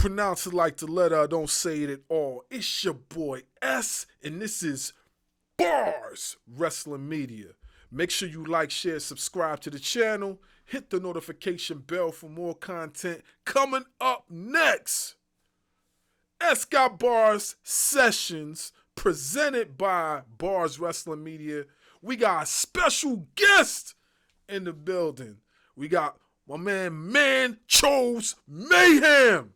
Pronounce it like the letter, don't say it at all. It's your boy S, and this is BARZ Wrestling Media. Make sure you like, share, subscribe to the channel. Hit the notification bell for more content. Coming up next, Eszgotbarz Sessions, presented by BARZ Wrestling Media. We got a special guest in the building. We got my man Monchose Mayhem.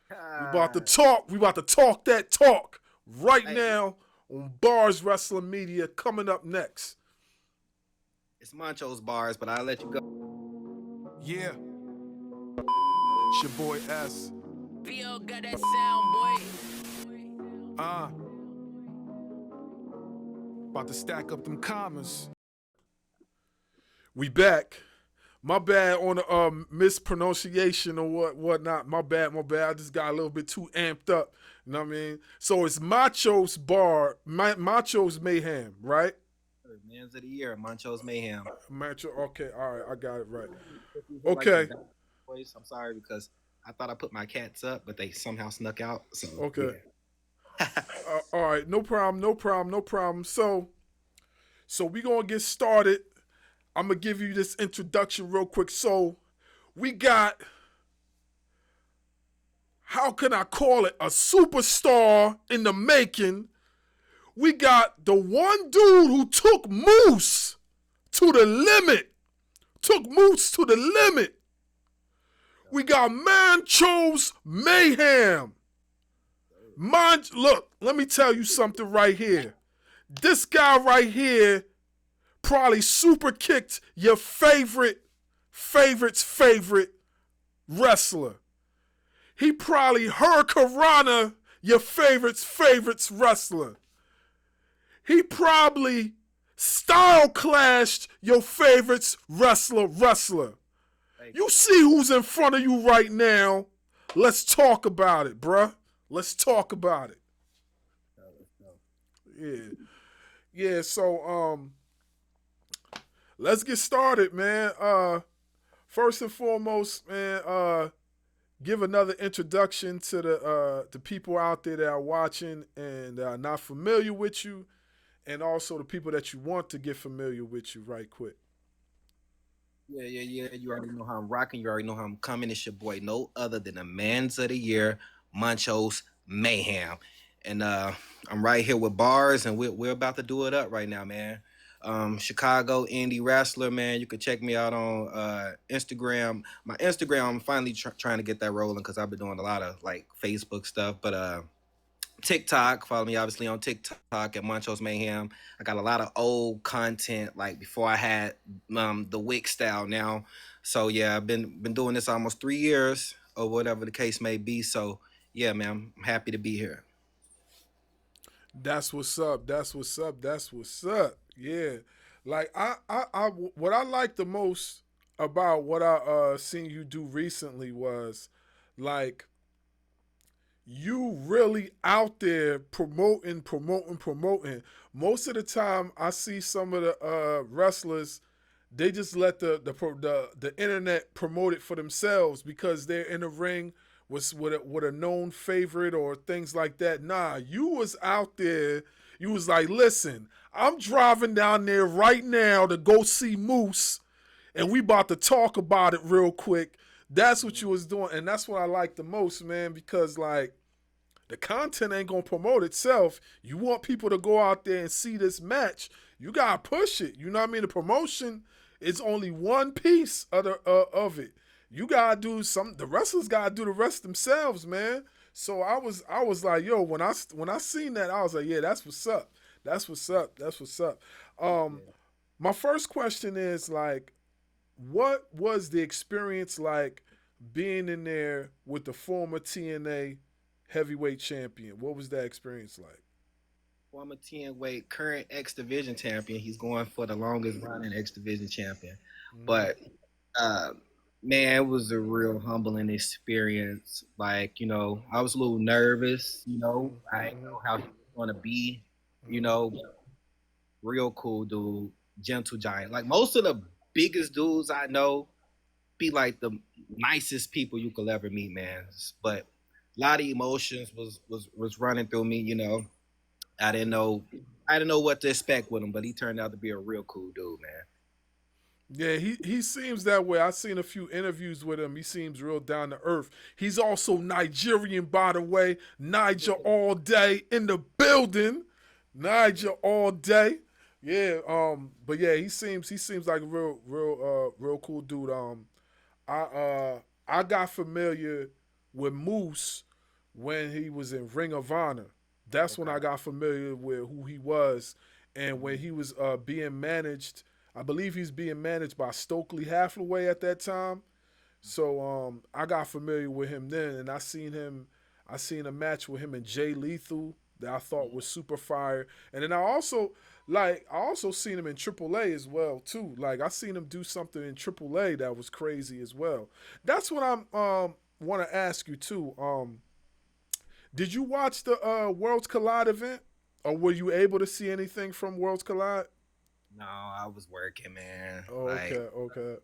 We about to talk that talk right now on BARZ Wrestling Media. Coming up next. It's Monchose Bars, but I'll let you go. Yeah. It's your boy S. Theo got that sound, boy. About to stack up them commas. We back. My bad on the mispronunciation or whatnot. My bad. I just got a little bit too amped up. You know what I mean? So it's Monchose Mayham, right? Man's of the year, Monchose Mayhem. Okay, all right, I got it right. Okay. I'm sorry because I thought I put my cats up, but they somehow snuck out. So okay. Yeah. All right, no problem. So we gonna get started. I'm gonna give you this introduction real quick. So we got, how can I call it, a superstar in the making. We got the one dude who took Moose to the limit. We got Monchose Mayhem. Look, let me tell you something right here. This guy right here probably super kicked your favorite's favorite wrestler. He probably hurricanrana your favorite's wrestler. He probably style clashed your favorite's wrestler. You see who's in front of you right now. Let's talk about it, bruh. Let's talk about it. Yeah, so let's get started, man. First and foremost, man, give another introduction to the people out there that are watching and are not familiar with you, and also the people that you want to get familiar with you right quick. Yeah. You already know how I'm rocking. You already know how I'm coming. It's your boy, no other than the man's of the year, Monchose Mayhem. And I'm right here with BARZ, and we're about to do it up right now, man. Chicago indie wrestler, man. You can check me out on Instagram. My Instagram, I'm finally trying to get that rolling because I've been doing a lot of like Facebook stuff. But TikTok, follow me obviously on TikTok at Monchose Mayhem. I got a lot of old content like before I had the Wick style now. So yeah, I've been doing this almost 3 years or whatever the case may be. So yeah, man, I'm happy to be here. That's what's up. Yeah. Like I what I like the most about what I seen you do recently was like you really out there promoting. Most of the time I see some of the wrestlers, they just let the internet promote it for themselves because they're in the ring with a known favorite or things like that. Nah, you was out there. You was like, listen, I'm driving down there right now to go see Moose, and we about to talk about it real quick. That's what you was doing, and that's what I like the most, man, because, like, the content ain't going to promote itself. You want people to go out there and see this match, you got to push it. You know what I mean? The promotion is only one piece of it. You got to do the wrestlers got to do the rest themselves, man. So I was like, yo, when I seen that, I was like, yeah, that's what's up. My first question is, like, what was the experience like being in there with the former TNA heavyweight champion? What was that experience like? Former TNA current X Division champion. He's going for the longest running X Division champion. But man, it was a real humbling experience. Like, you know, I was a little nervous, you know. I didn't know how he was gonna be, you know. Real cool dude, gentle giant. Like most of the biggest dudes I know be like the nicest people you could ever meet, man. But A lot of emotions was running through me. I didn't know I didn't know what to expect with him, but he turned out to be a real cool dude, man. Yeah, he seems that way. I've seen a few interviews with him. He seems real down to earth. He's also Nigerian, by the way. Niger all day in the building. Niger all day. Yeah, but yeah, he seems like a real cool dude. I uh I got familiar with Moose when he was in Ring of Honor. That's when Okay. I got familiar with who he was, and when Mhm. he was being managed. I believe he's being managed by Stokely Hathaway at that time. So I got familiar with him then, and I seen him. I seen a match with him and Jay Lethal that I thought was super fire, and then I also seen him in AAA as well too. Like I seen him do something in AAA that was crazy as well. That's what I'm want to ask you too. Did you watch the Worlds Collide event, or were you able to see anything from Worlds Collide? No, I was working, man. Oh, Like, okay.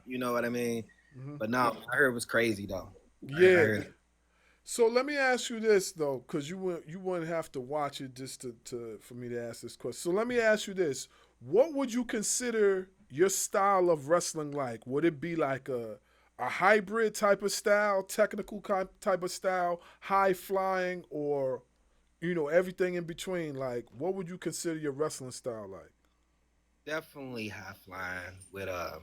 you know what I mean? Hmm. But no, I heard it was crazy though. I Yeah. heard it. So let me ask you this though, because you wouldn't have to watch it just to for me to ask this question. So let me ask you this: what would you consider your style of wrestling like? Would it be like a hybrid type of style, technical type of style, high flying, or everything in between? Like, what would you consider your wrestling style like? Definitely high flying with a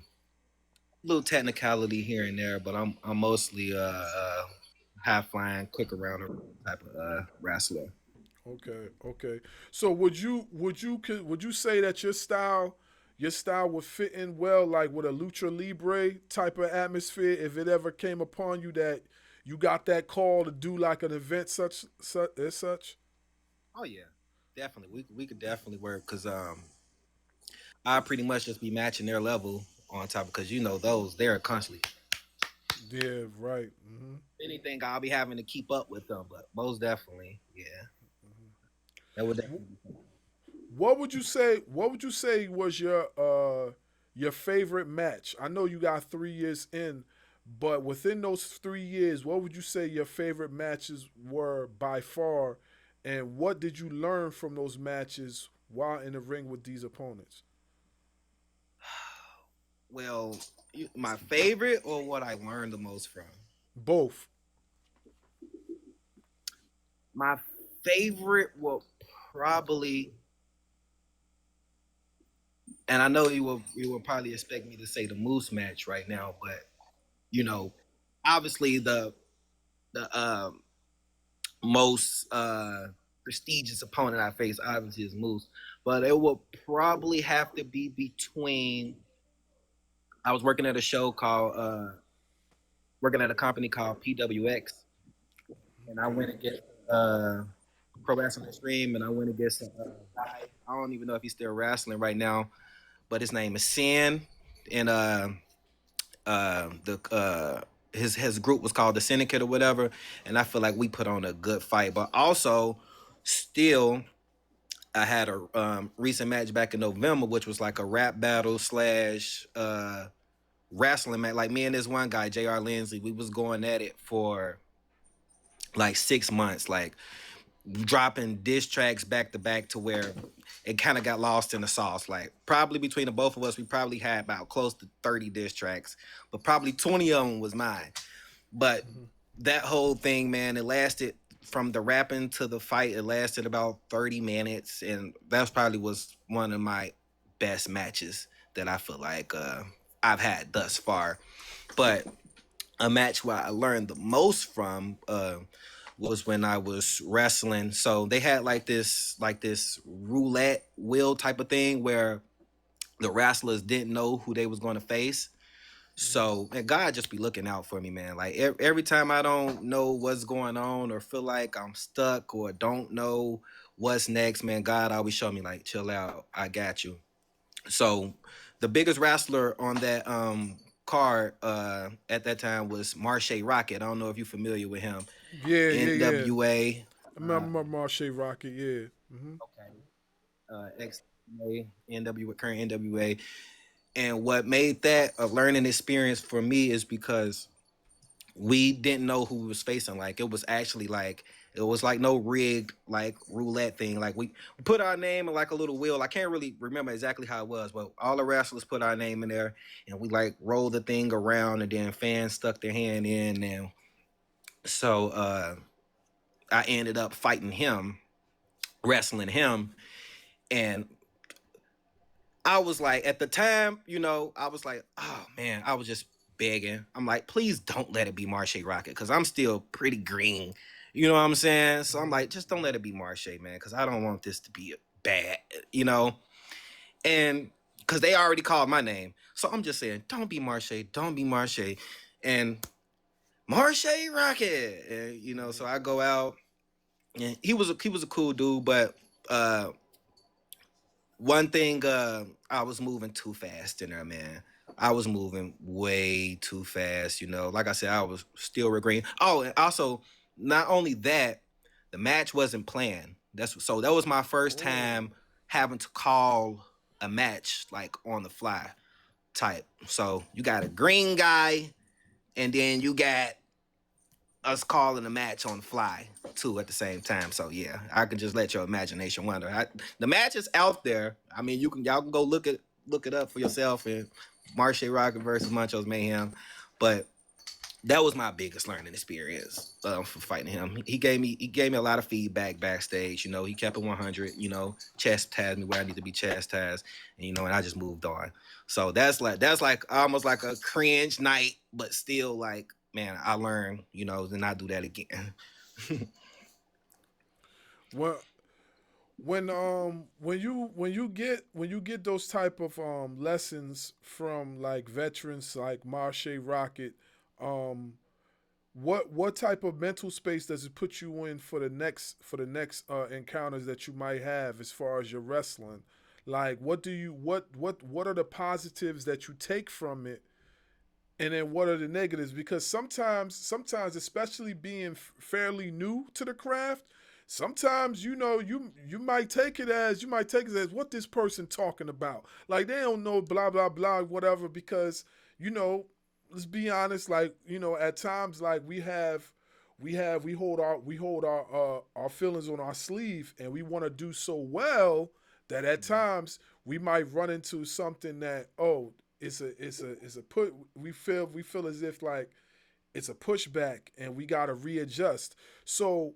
little technicality here and there, but I'm mostly high flying, quick around type of wrestler. Okay. So would you say that your style would fit in well like with a lucha libre type of atmosphere if it ever came upon you that you got that call to do like an event such as such? Oh yeah, definitely. We could definitely work because I pretty much just be matching their level on top because those they're constantly Yeah, right. Hmm. anything I'll be having to keep up with them, but most definitely, yeah, that would definitely. What would you say was your favorite match? I know you got 3 years in, but within those 3 years, what would you say your favorite matches were by far, and what did you learn from those matches while in the ring with these opponents? Well, my favorite or what I learned the most from. Both. My favorite will probably, and I know you will probably expect me to say the Moose match right now, but you know, obviously the most prestigious opponent I face obviously is Moose, but it will probably have to be between. I was working at a show called working at a company called PWX, and I went against Pro Wrestling Extreme, and I went against a guy. I don't even know if he's still wrestling right now, but his name is Sin, and the his group was called the Syndicate or whatever, and I feel like we put on a good fight. But also, still, I had a recent match back in November, which was like a rap battle slash wrestling match. Like me and this one guy, Jr. Lindsay, we was going at it for like 6 months, like dropping diss tracks back to back to where it kind of got lost in the sauce. Like probably between the both of us, we probably had about close to 30 diss tracks, but probably 20 of them was mine. But Hmm. that whole thing, man, it lasted from the rapping to the fight. It lasted about 30 minutes, and that's probably was one of my best matches that I feel like I've had thus far. But a match where I learned the most from was when I was wrestling. So they had like this roulette wheel type of thing where the wrestlers didn't know who they was going to face. So and God just be looking out for me, man. Like every time I don't know what's going on or feel like I'm stuck or don't know what's next, man, God always show me like chill out, I got you. So the biggest wrestler on that card at that time was Marshe Rocket. I don't know if you're familiar with him. Yeah. NWA. I Uh, remember Marche Rocket. Yeah. Hmm. okay. Ex NWA, current NWA. And what made that a learning experience for me is because we didn't know who we was facing. Like it was actually like it was like no rigged like roulette thing. Like we put our name in like a little wheel. I can't really remember exactly how it was, but all the wrestlers put our name in there, and we like rolled the thing around, and then fans stuck their hand in, and so I ended up fighting him, wrestling him, and I was like, at the time, you know, I was like, oh man, I was just begging. I'm like, please don't let it be Monchose Rocket, because I'm still pretty green. You know what I'm saying? So I'm like, just don't let it be Monchose, man, because I don't want this to be bad, you know? And because they already called my name. So I'm just saying, don't be Monchose, don't be Monchose. And Monchose Rocket. And, you know, so I go out, and he was a cool dude, but one thing, I was moving too fast in there, man. I was moving way too fast, you know. Like I said, I was still regretting. Oh, and also, not only that, the match wasn't planned. That's so that was my first Oh. time having to call a match like on the fly type. So you got a green guy, and then you got us calling a match on the fly too at the same time. So yeah, I can just let your imagination wander. The match is out there. I mean, y'all can go look it up for yourself. And Monchose Rocket versus Monchose Mayhem, but that was my biggest learning experience for fighting him. He gave me a lot of feedback backstage. You know, he kept it 100. You know, chastised me where I need to be chastised, and you know, and I just moved on. So that's like almost like a cringe night, but still like, man, I learned. You know, to not do that again. Well, when you get those type of lessons from like veterans like Marsha Rocket, um, what type of mental space does it put you in for the next encounters that you might have as far as your wrestling? Like, what are the positives that you take from it, and then what are the negatives? Because sometimes especially being fairly new to the craft, sometimes you might take it as what this person talking about, like they don't know blah blah blah whatever, because you know let's be honest, like at times, like we hold our feelings on our sleeve, and we want to do so well that at times we might run into something that, oh, it's a put we feel as if like it's a pushback, and we got to readjust. So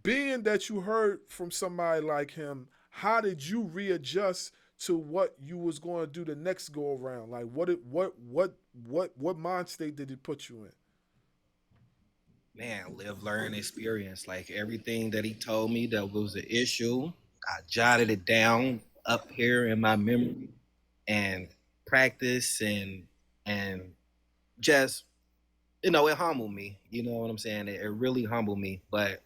being that you heard from somebody like him, how did you readjust to what you was going to do the next go around? Like what mind state did it put you in? Man, live, learn, experience. Like everything that he told me that was an issue, I jotted it down up here in my memory, and practice, and just, you know, it humbled me. You know what I'm saying? It really humbled me. But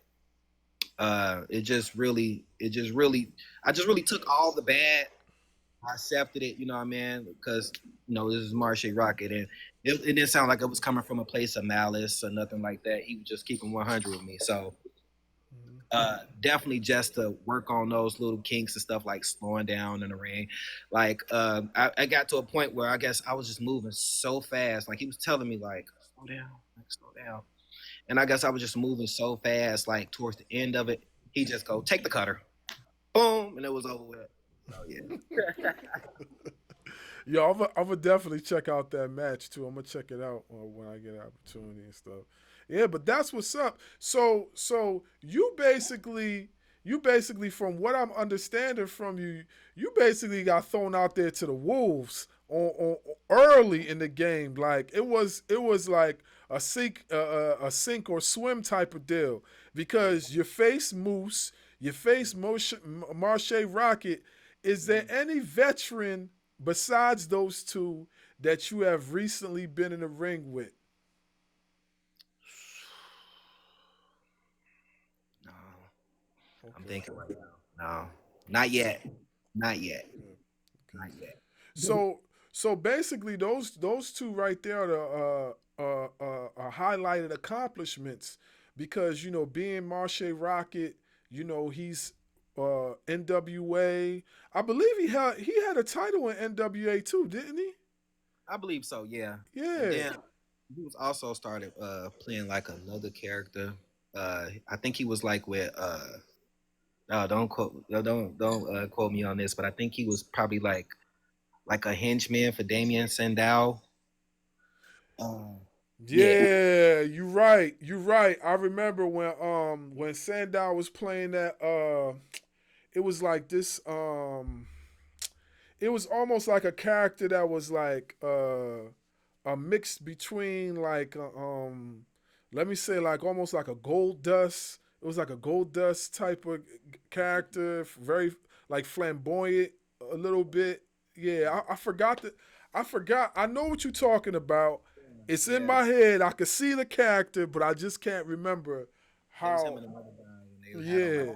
it just really I just really took all the bad. I accepted it, you know what I mean? Because, you know, this is Marsha Rocket, and it didn't sound like it was coming from a place of malice or nothing like that. He was just keeping 100 with me. So definitely just to work on those little kinks and stuff, like slowing down in the ring. Like I got to a point where I guess I was just moving so fast. Like he was telling me like, slow down, like slow down. And I guess I was just moving so fast, like towards the end of it, he just go, take the cutter. Boom, and it was over with. So yeah. Yo, I'm gonna definitely check out that match too. I'm gonna check it out when I get an opportunity and stuff. Yeah, but that's what's up. So you basically, from what I'm understanding from you, you basically got thrown out there to the wolves on early in the game. Like it was like a sink or swim type of deal, because you face Moose, you face Marche Rocket. Is there any veteran besides those two that you have recently been in the ring with? No, I'm Okay, thinking right now. No, not yet. Not yet. good. Okay. Not yet. So basically, those two right there are the highlighted accomplishments, because being Marche Rocket, he's NWA. I believe he had a title in NWA too, didn't he? I believe so. Yeah. And then Yeah. he was also started playing like another character. I think he was like with no, don't quote me on this, but I think he was probably like a henchman for Damien Sandow. Uh, yeah. Yeah, you're right. You're right. I remember when Sandow was playing that it was like this it was almost like a character that was like a mix between like let me say like almost like a gold dust. It was like a gold dust type of character, very like flamboyant a little bit. Yeah, I forgot that. I forgot. I know what you're talking about. It's in Yeah, my head. I can see the character, but I just can't remember it was him how. and another guy, and they had on like Yeah,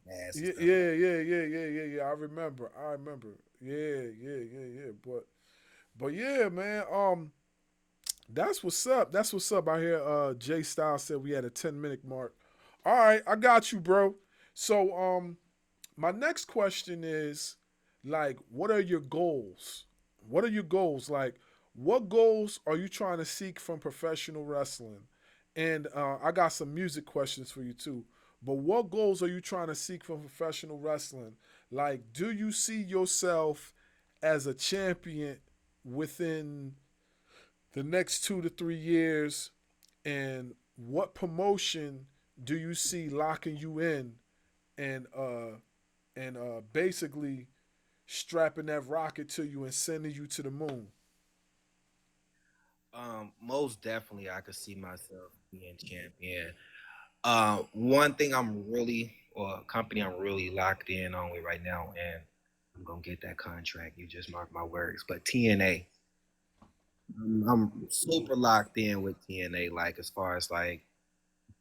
masks and yeah, stuff like yeah, yeah, yeah, yeah, yeah, yeah. I remember. I remember. Yeah, yeah, yeah, yeah. But yeah, man. That's what's up. That's what's up. I hear Jay Styles said we had a 10-minute mark. All right, I got you, bro. So my next question is like, what are your goals? What are your goals? Like, what goals are you trying to seek from professional wrestling? And I got some music questions for you too. But what goals are you trying to seek from professional wrestling? Like, do you see yourself as a champion within the next 2 to 3 years? And what promotion do you see locking you in and basically strapping that rocket to you and sending you to the moon? Most definitely, I could see myself being champion. One thing I'm really, or a company I'm really locked in on with right now, and I'm gonna get that contract. You just mark my words. But TNA, I'm super locked in with TNA. Like as far as like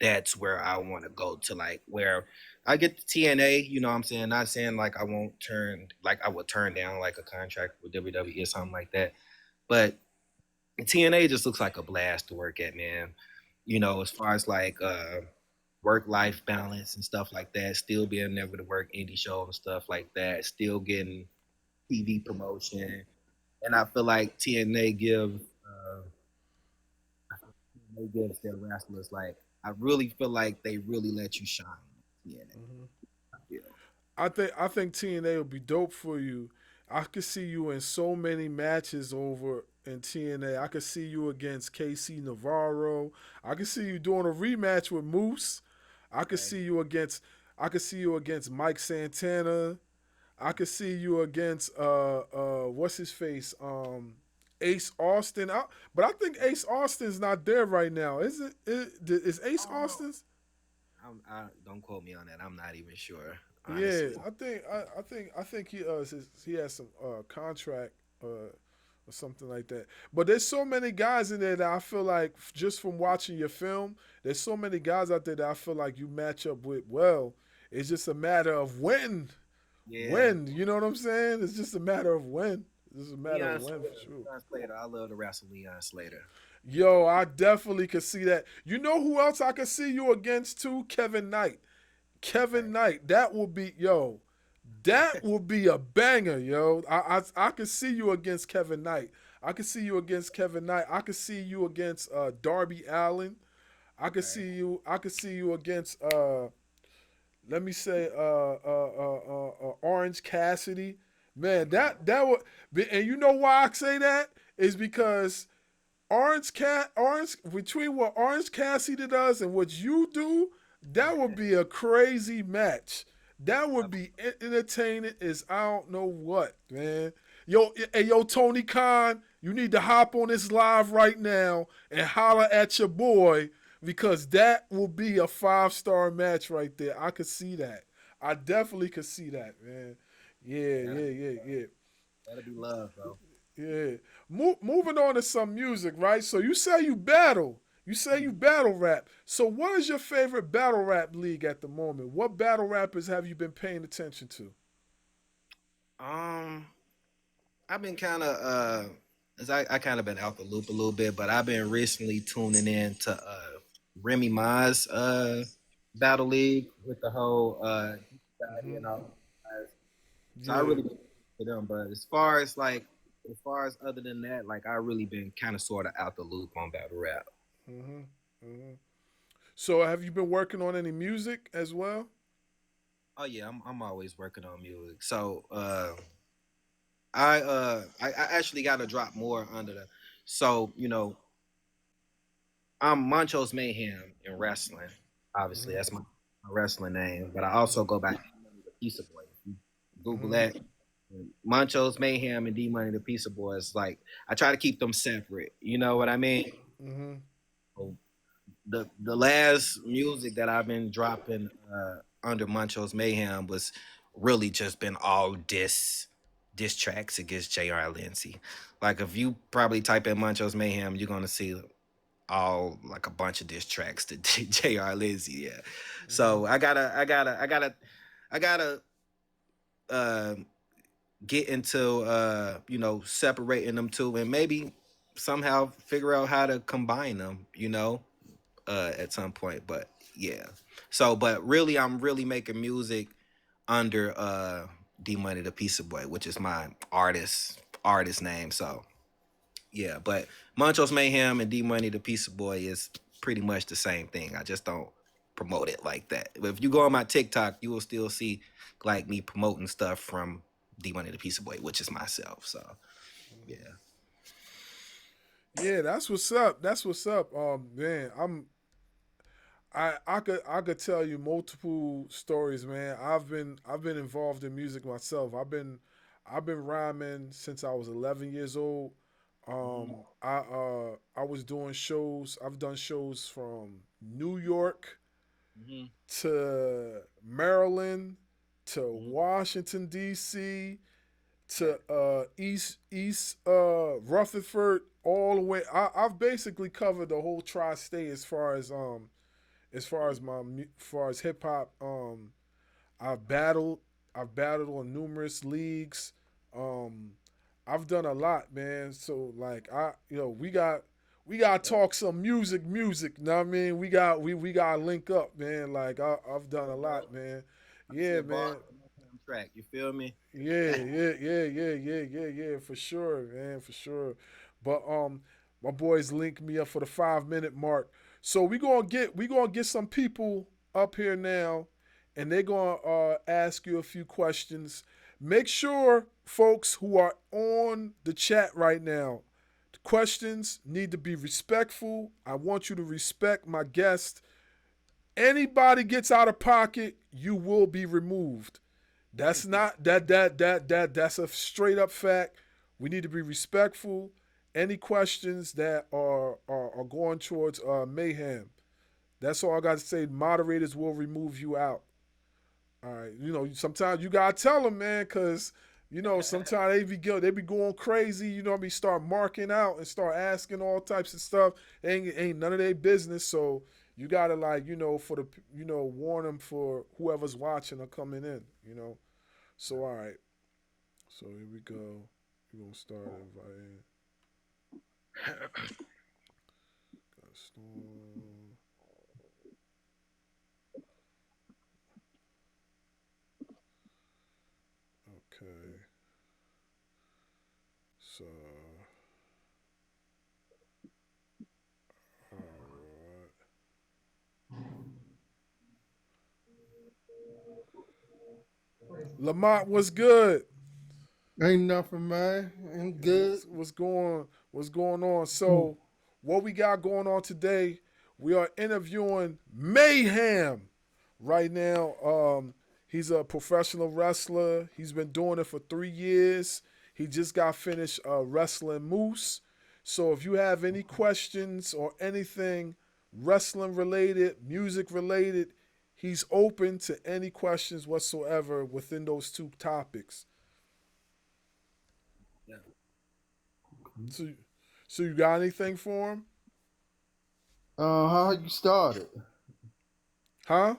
that's where I want to go to, like where I get the TNA. You know what I'm saying? Not saying like I won't turn, like I would turn down like a contract with WWE or something like that. But TNA just looks like a blast to work at, man. You know, as far as like work life balance and stuff like that, still being able to work indie shows and stuff like that, still getting TV promotion. And I feel like TNA gives their wrestlers like I really feel like they really let you shine. Mm-hmm. TNA. Yeah. I think TNA will be dope for you. I could see you in so many matches over in TNA. I could see you against KC Navarro. I could see you doing a rematch with Moose. I could Okay. see you against I could see you against Mike Santana. I could see you against what's his face? Ace Austin. But I think Ace Austin's not there right now. Is it? Is Ace I don't know. Austin's? I don't quote me on that. I'm not even sure, Yeah, honestly. I think he has some contract or something like that. But there's so many guys in there that I feel like just from watching your film, there's so many guys out there that I feel like you match up with well. It's just a matter of when. Yeah. When, you know what I'm saying? It's just a matter of when. It's just a matter of Leon when for Slater. sure. Leon Slater. I love to wrestle Leon Slater. Yo, I definitely could see that. You know who else I could see you against too? Kevin Knight. Okay. Kevin Knight. That will be yo. That will be a banger, yo. I could see you against Kevin Knight. I could see you against Kevin Knight. I could see you against Darby Allen. I could Okay. see you. I could see you against let me say Orange Cassidy. Man, Okay. that would. And you know why I say that is because Orange between what Orange Cassidy does and what you do, that would be a crazy match. That would be entertaining as I don't know what, man. Yo, hey, yo, Tony Khan, you need to hop on this live right now and holler at your boy because that will be a 5-star match right there. I could see that. I definitely could see that, man. Yeah, Yeah, yeah, yeah, yeah. that'll be love, bro. Yeah. Moving on to some music, right? So you say you battle. You say you battle rap. So what is your favorite battle rap league at the moment? What battle rappers have you been paying attention to? Um, I've been kind of as I kind of been out the loop a little bit, but I've been recently tuning in to Remy Ma's battle league with the whole Hmm. you know. So I Yeah. really been to them, but as far as like as far as other than that, like I really been kind of sort of out the loop on battle rap. Mm-hmm. Mm-hmm. So have you been working on any music as well? Oh yeah, I'm always working on music. So I actually got to drop more under the. So I'm Monchose Mayhem in wrestling. Obviously, Mm-hmm. that's my wrestling name. But I also go back to the Pizza Boy. If you Google Mm-hmm. that, Monchose Mayhem and D Money the Pizza Boy. It's like I try to keep them separate. You know what I mean? Mm-hmm. So the last music that I've been dropping under Monchose Mayhem was really just been all diss tracks against J.R. Lindsay. Like if you probably type in Monchose Mayhem, you're gonna see all like a bunch of diss tracks to J.R. Lindsay. Yeah. Mm-hmm. So I gotta uh, get into separating them two and maybe somehow figure out how to combine them. At some point. But yeah. So, but really, I'm really making music under D Money the Pizza Boy, which is my artist name. So yeah, but Monchos Mayhem and D Money the Pizza Boy is pretty much the same thing. I just don't promote it like that. But if you go on my TikTok, you will still see like me promoting stuff from D Money the Pizza Boy, which is myself. So yeah. Yeah, that's what's up. That's what's up. Man, I could tell you multiple stories, man. I've been involved in music myself. I've been rhyming since I was 11 years old. I was doing shows. I've done shows from New York Mm-hmm. to Maryland to Mm-hmm. Washington D.C. to East Rutherford all the way. I've basically covered the whole tri-state as far as hip hop. I've battled I've battled on numerous leagues. Um, I've done a lot, man. So like we got to talk some music. Know what I mean? We got to link up, man. Like I've done a lot, man. Yeah, Get bars man. on track. You feel me? Yeah, for sure, man, for sure. But my boys linked me up for the 5 minute mark. So we gonna get some people up here now, and they're gonna ask you a few questions. Make sure, folks who are on the chat right now, the questions need to be respectful. I want you to respect my guest. Anybody gets out of pocket, you will be removed. That's not that's a straight up fact. We need to be respectful. Any questions that are going towards mayhem, that's all I got to say. Moderators will remove you out. All right, sometimes you gotta tell them, man, because sometimes they be going crazy. I mean, start marking out and start asking all types of stuff. Ain't none of their business. So you gotta like for the warn them for whoever's watching or coming in. So all right. So here we go. We're gonna start inviting Storm. Okay. So all right. Lamont, what's good? Ain't nothing, man. Ain't good. What's going on? So what we got going on today? We are interviewing Mayhem right now. He's a professional wrestler. He's been doing it for 3 years. He just got finished wrestling Moose. So if you have any questions or anything wrestling related, music related, he's open to any questions whatsoever within those two topics. Yeah. So, so you got anything for him? How you started? Huh?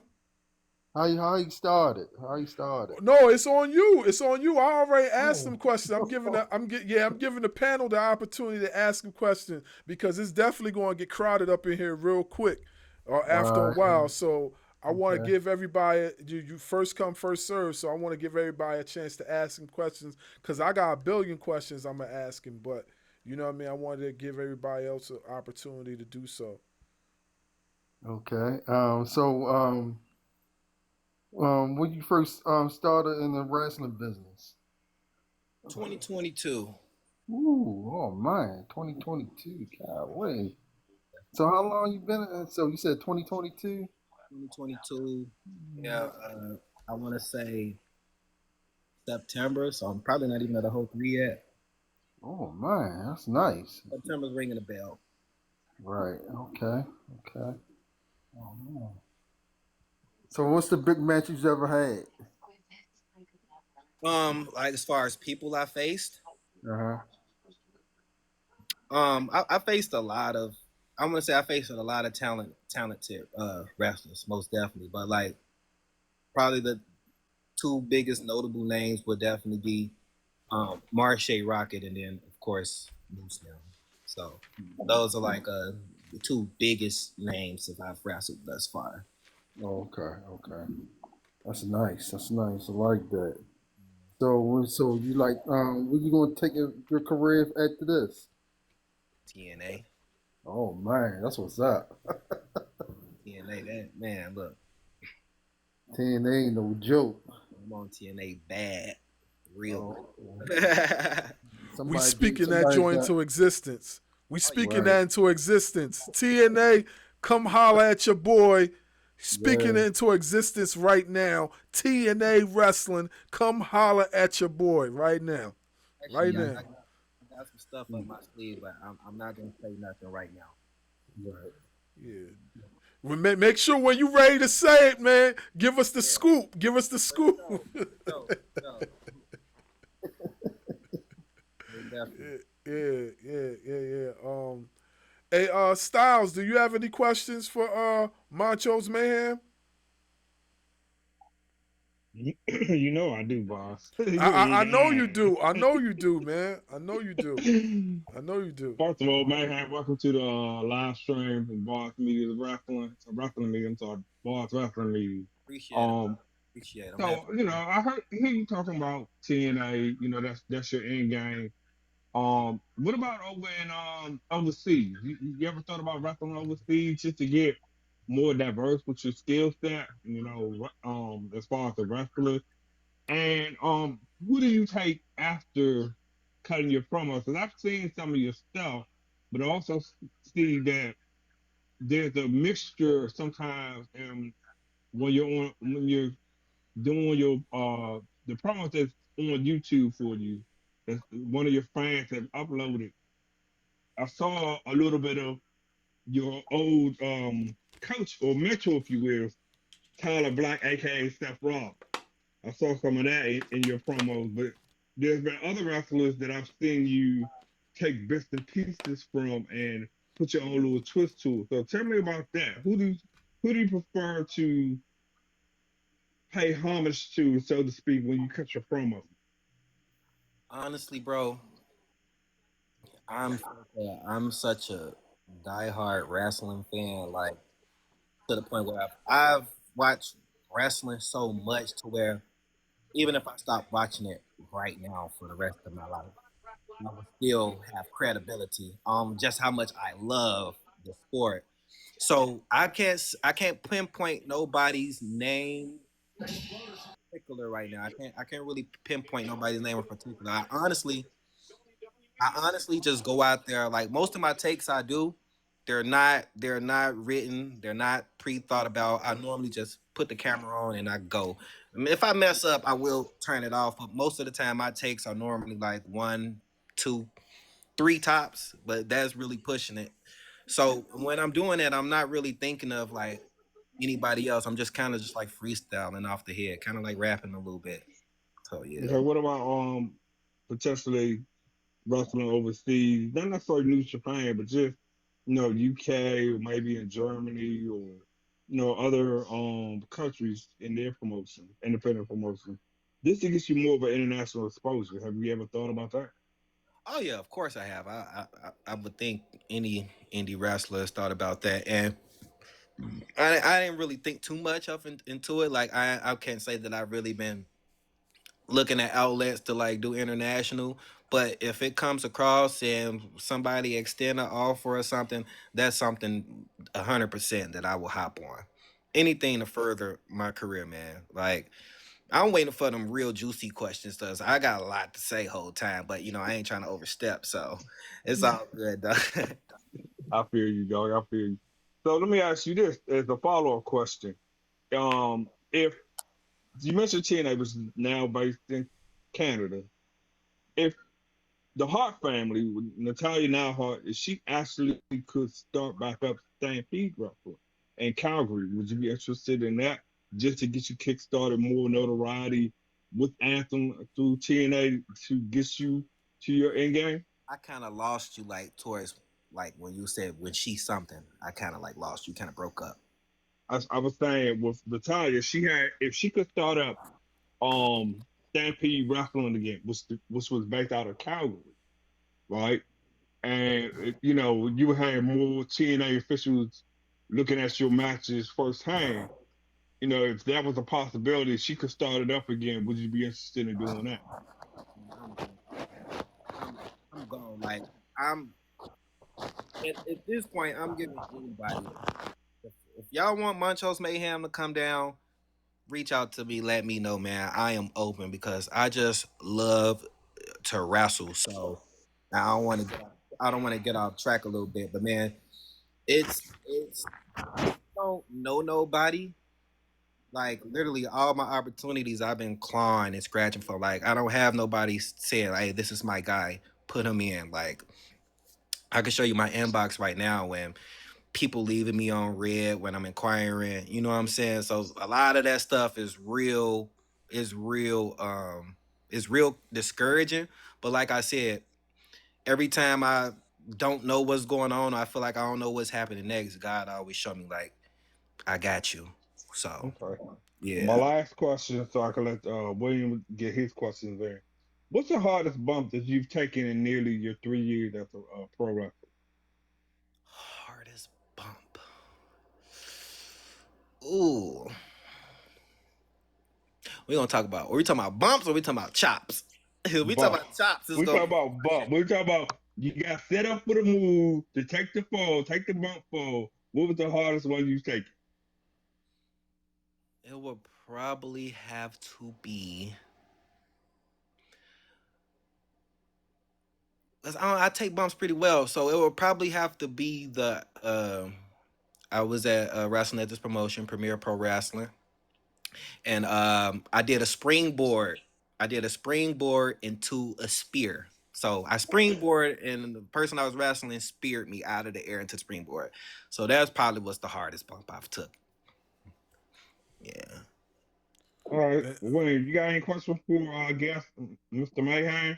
How you started? How you started? No, it's on you. It's on you. I already asked Oh. him questions. I'm giving the panel the opportunity to ask him questions because it's definitely going to get crowded up in here real quick or after a All right. while. So I want to Okay. give everybody you first come first serve, so I want to give everybody a chance to ask him questions because I got a billion questions I'm gonna ask him, but you know what I mean. I wanted to give everybody else an opportunity to do so. Okay. When you first started in the wrestling business? 2022. Ooh, oh man, 2022. God, wait. So how long you been? So you said 2022? 2022. Yeah, I want to say September, so I'm probably not even at a whole 3 yet. Oh man, that's nice. September's ringing a bell. Right. Okay. Okay. Oh man. So what's the big match you've ever had? Like as far as people I faced, Uh huh. I faced a lot of. I'm gonna say I faced a lot of talented wrestlers, most definitely. But like probably the two biggest notable names would definitely be Marshe Rocket and then of course Moose Young. So those are like the two biggest names if I've wrestled thus far. Oh, okay. Okay. That's nice. That's nice. I like that. So you like where you gonna take your career after this? TNA, Oh man, that's what's up. TNA, that man, look, 10 ain't no joke. I'm on TNA bad, real. Oh, We somebody get speaking that somebody joint got into existence. We Oh yeah, speaking right. that into existence. TNA, come holla at your boy. Speaking Yeah. it into existence right now. TNA Wrestling, come holla at your boy right now. Right actually, now. I got some stuff up my sleeve, but I'm not gonna say nothing right now. Right. Yeah. Make sure when you ready to say it, man, give us the Yeah, scoop. Give us the for scoop. sure, for sure. Most definitely. Yeah. Hey, Styles, do you have any questions for Monchose Mayhem? You know I do, boss. I, You I ain't I know you lying. do. I know you do, man. I know you do. I know you do. First of all, man, welcome to the live stream from Bars Media Wrestling. It's a wrestling media. I'm sorry, Bars Wrestling Media. Appreciate it. Um, Appreciate it. I'm so definitely. hear you talking about TNA. You know that's your end game. What about over in overseas? You ever thought about wrestling overseas just to get more diverse with your skill set? You know, as far as the wrestler. And who do you take after cutting your promos? Because I've seen some of your stuff, but I also see that there's a mixture sometimes in when you're doing your the promos that's on YouTube for you. That one of your fans have uploaded. I saw a little bit of your old coach or mentor, if you will, Tyler Black, aka Steph Rock. I saw some of that in your promos, but there's been other wrestlers that I've seen you take bits and pieces from and put your own little twist to it. So tell me about that. Who do you prefer to pay homage to, so to speak, when you cut your promo? Honestly, bro, I'm such a diehard wrestling fan, like to the point where I've watched wrestling so much to where even if I stop watching it right now for the rest of my life, I will still have credibility. Just how much I love the sport. So I can't pinpoint nobody's name in particular right now. I can't really pinpoint nobody's name in particular. I honestly just go out there. Like most of my takes I do, they're not written, they're not pre-thought about. I normally just put the camera on and I go. I mean, if I mess up, I will turn it off. But most of the time my takes are normally like one, two, three tops, but that's really pushing it. So when I'm doing that, I'm not really thinking of like anybody else. I'm just kind of just like freestyling off the head, kind of like rapping a little bit. So yeah. Okay, what about potentially wrestling overseas? Not necessarily New Japan, but just UK or maybe in Germany or other countries in their promotion, independent promotion. This to get you more of an international exposure. Have you ever thought about that? Oh yeah, of course I have. I would think any indie wrestler has thought about that. And I didn't really think too much into it. Like I can't say that I've really been looking at outlets to like do international. But if it comes across and somebody extend an offer or something, that's something 100% that I will hop on. Anything to further my career, man. Like I'm waiting for them real juicy questions, cause I got a lot to say whole time. But you know I ain't trying to overstep, so it's all good. Though. I feel you, dog. I feel you. So let me ask you this as a follow up question. If you mentioned TNA was now based in Canada, if the Hart family, with Natalia Neihart, if she actually could start back up Stampede Wrestling in Calgary, would you be interested in that just to get you kickstarted more notoriety with Anthem through TNA to get you to your end game? I kind of lost you like towards like when you said when she's something. I kind of like lost you. Kind of broke up. I was saying with Natalia, she had if she could start up Stampede Wrestling again, which was based out of Calgary, right? And you know you had more TNA officials looking at your matches firsthand. You know, if that was a possibility, she could start it up again. Would you be interested in doing that? I'm gone. I'm gone. Like I'm at this point. I'm giving anybody. If y'all want Monchose Mayhem to come down, reach out to me. Let me know, man. I am open because I just love to wrestle. So I don't want to. I don't want to get off track a little bit, but man, it's don't know nobody. Like literally all my opportunities I've been clawing and scratching for. Like I don't have nobody saying, "Hey, this is my guy. Put him in." Like I can show you my inbox right now when people leaving me on red when I'm inquiring. You know what I'm saying? So a lot of that stuff is real, is real discouraging. But like I said, every time I don't know what's going on, I feel like I don't know what's happening next. God always show me like I got you. So Okay. My yeah. last question, so I can let William get his questions there. What's the hardest bump that you've taken in nearly your 3 years as a pro wrestler? Hardest bump. Ooh. We gonna talk about. Are we talking about bumps or we talking about chops? We talking Bump. about chops. It's We gonna talk be about bump. We talk about you got set up for the move to take the fall, take the bump fall. What was the hardest one you've taken? it will probably have to be. 'Cause I take bumps pretty well, so it will probably have to be the. I was at wrestling at this promotion, Premier Pro Wrestling, and I did a springboard. I did a springboard into a spear. So I springboard, and the person I was wrestling speared me out of the air into the springboard. So that's probably what's the hardest bump I've took. Yeah. All right, Man, William, you got any questions for our guest, Mr. Mayhem?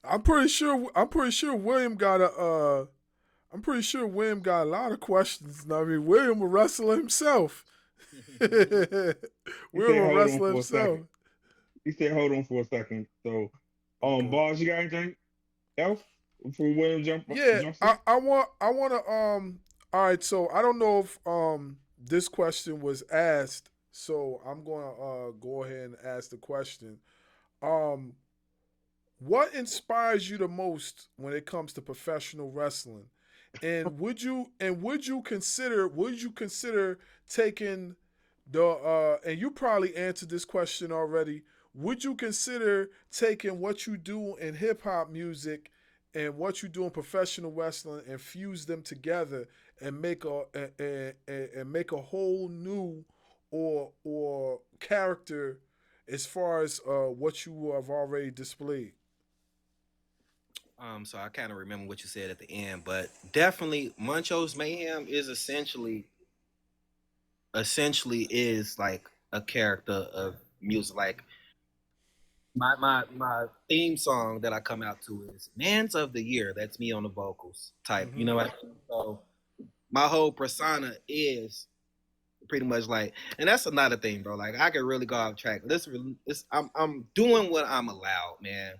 I'm pretty sure. I'm pretty sure William got a. I'm pretty sure William got a lot of questions. I mean, William will wrestle himself. William He said, will hold on wrestle for a himself. second. He said, hold on for a second. So, Okay. Bars, you got anything else before William Yeah, jumps I, in? I want I want to all right, so I don't know if this question was asked, so I'm going to go ahead and ask the question. Um what inspires you the most when it comes to professional wrestling? And would you consider taking the and you probably answered this question already. Would you consider taking what you do in hip hop music and what you do in professional wrestling and fuse them together and make a whole new or character as far as what you have already displayed? So I kind of remember what you said at the end, but definitely Monchose Mayhem is essentially is like a character of music. Like my theme song that I come out to is Man's of the Year. That's me on the vocals type. You Mm-hmm. know what I mean? So my whole persona is pretty much like, and that's another thing, bro. Like I could really go off track. I'm doing what I'm allowed, man.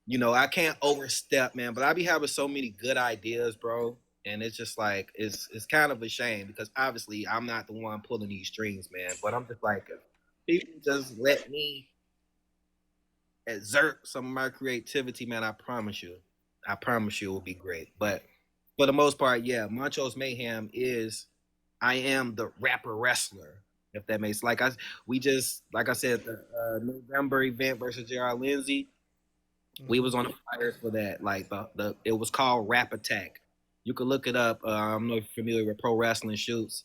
You know, I can't overstep, man, but I be having so many good ideas, bro. And it's just like it's kind of a shame because obviously I'm not the one pulling these strings, man. But I'm just like, if people just let me exert some of my creativity, man, I promise you it will be great. But for the most part, yeah, Monchose Mayhem is I am the rapper wrestler. If that makes we just like I said the November event versus JR Lindsay, we was on the fires for that. Like the it was called Rap Attack. You can look it up. I'm not familiar with Pro Wrestling Shoots,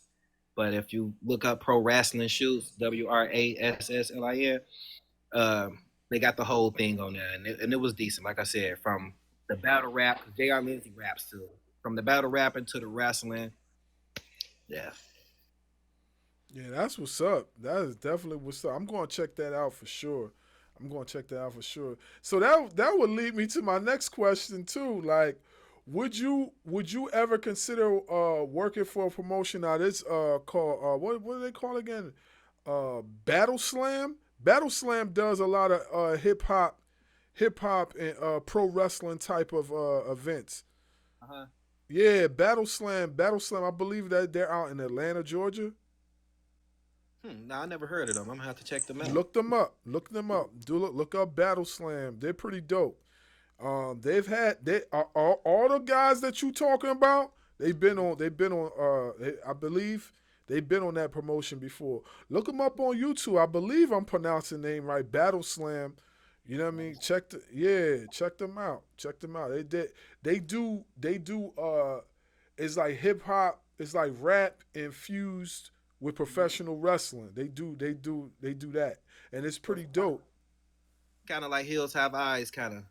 but if you look up Pro Wrestling Shoots, WRASSLIN, they got the whole thing on there, and it was decent. Like I said, from the battle rap, JR Lindsay raps too. From the battle rapping to the wrestling, yeah. Yeah, that's what's up. That is definitely what's up. I'm going to check that out for sure. I'm going to check that out for sure. So that would lead me to my next question too. Like, would you ever consider working for a promotion now? This called what do they call it again? Battle Slam. Battle Slam does a lot of hip hop and pro wrestling type of events. Uh-huh. Yeah, Battle Slam. Battle Slam. I believe that they're out in Atlanta, Georgia. No, I never heard of them. I'm gonna have to check them out. Look them up. Look them up. Look up Battle Slam. They're pretty dope. They've had all the guys that you talking about. They've been on. I believe they've been on that promotion before. Look them up on YouTube. I believe I'm pronouncing the name right. Battle Slam. You know what I mean? Check them out. Check them out. They do. It's like hip hop. It's like rap infused with professional wrestling. They do that, and it's pretty dope. Kind of like Hills Have Eyes, kind of.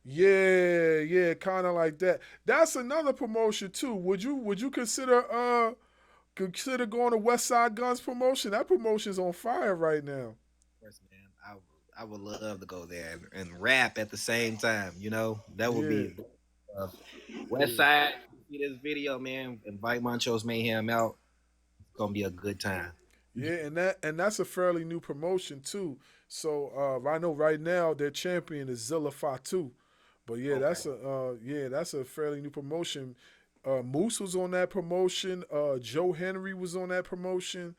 Yeah, kind of like that. That's another promotion too. Would you consider going to West Side Guns promotion? That promotion's on fire right now. Of course, man. I would love to go there and rap at the same time. You know, that would Yeah, be West Side. See this video, man. Invite Monchose Mayhem out. It's gonna be a good time. yeah, and that's a fairly new promotion too. So I know right now their champion is Zilla Fatu. But yeah, Okay. that's a fairly new promotion. Moose was on that promotion. Joe Henry was on that promotion.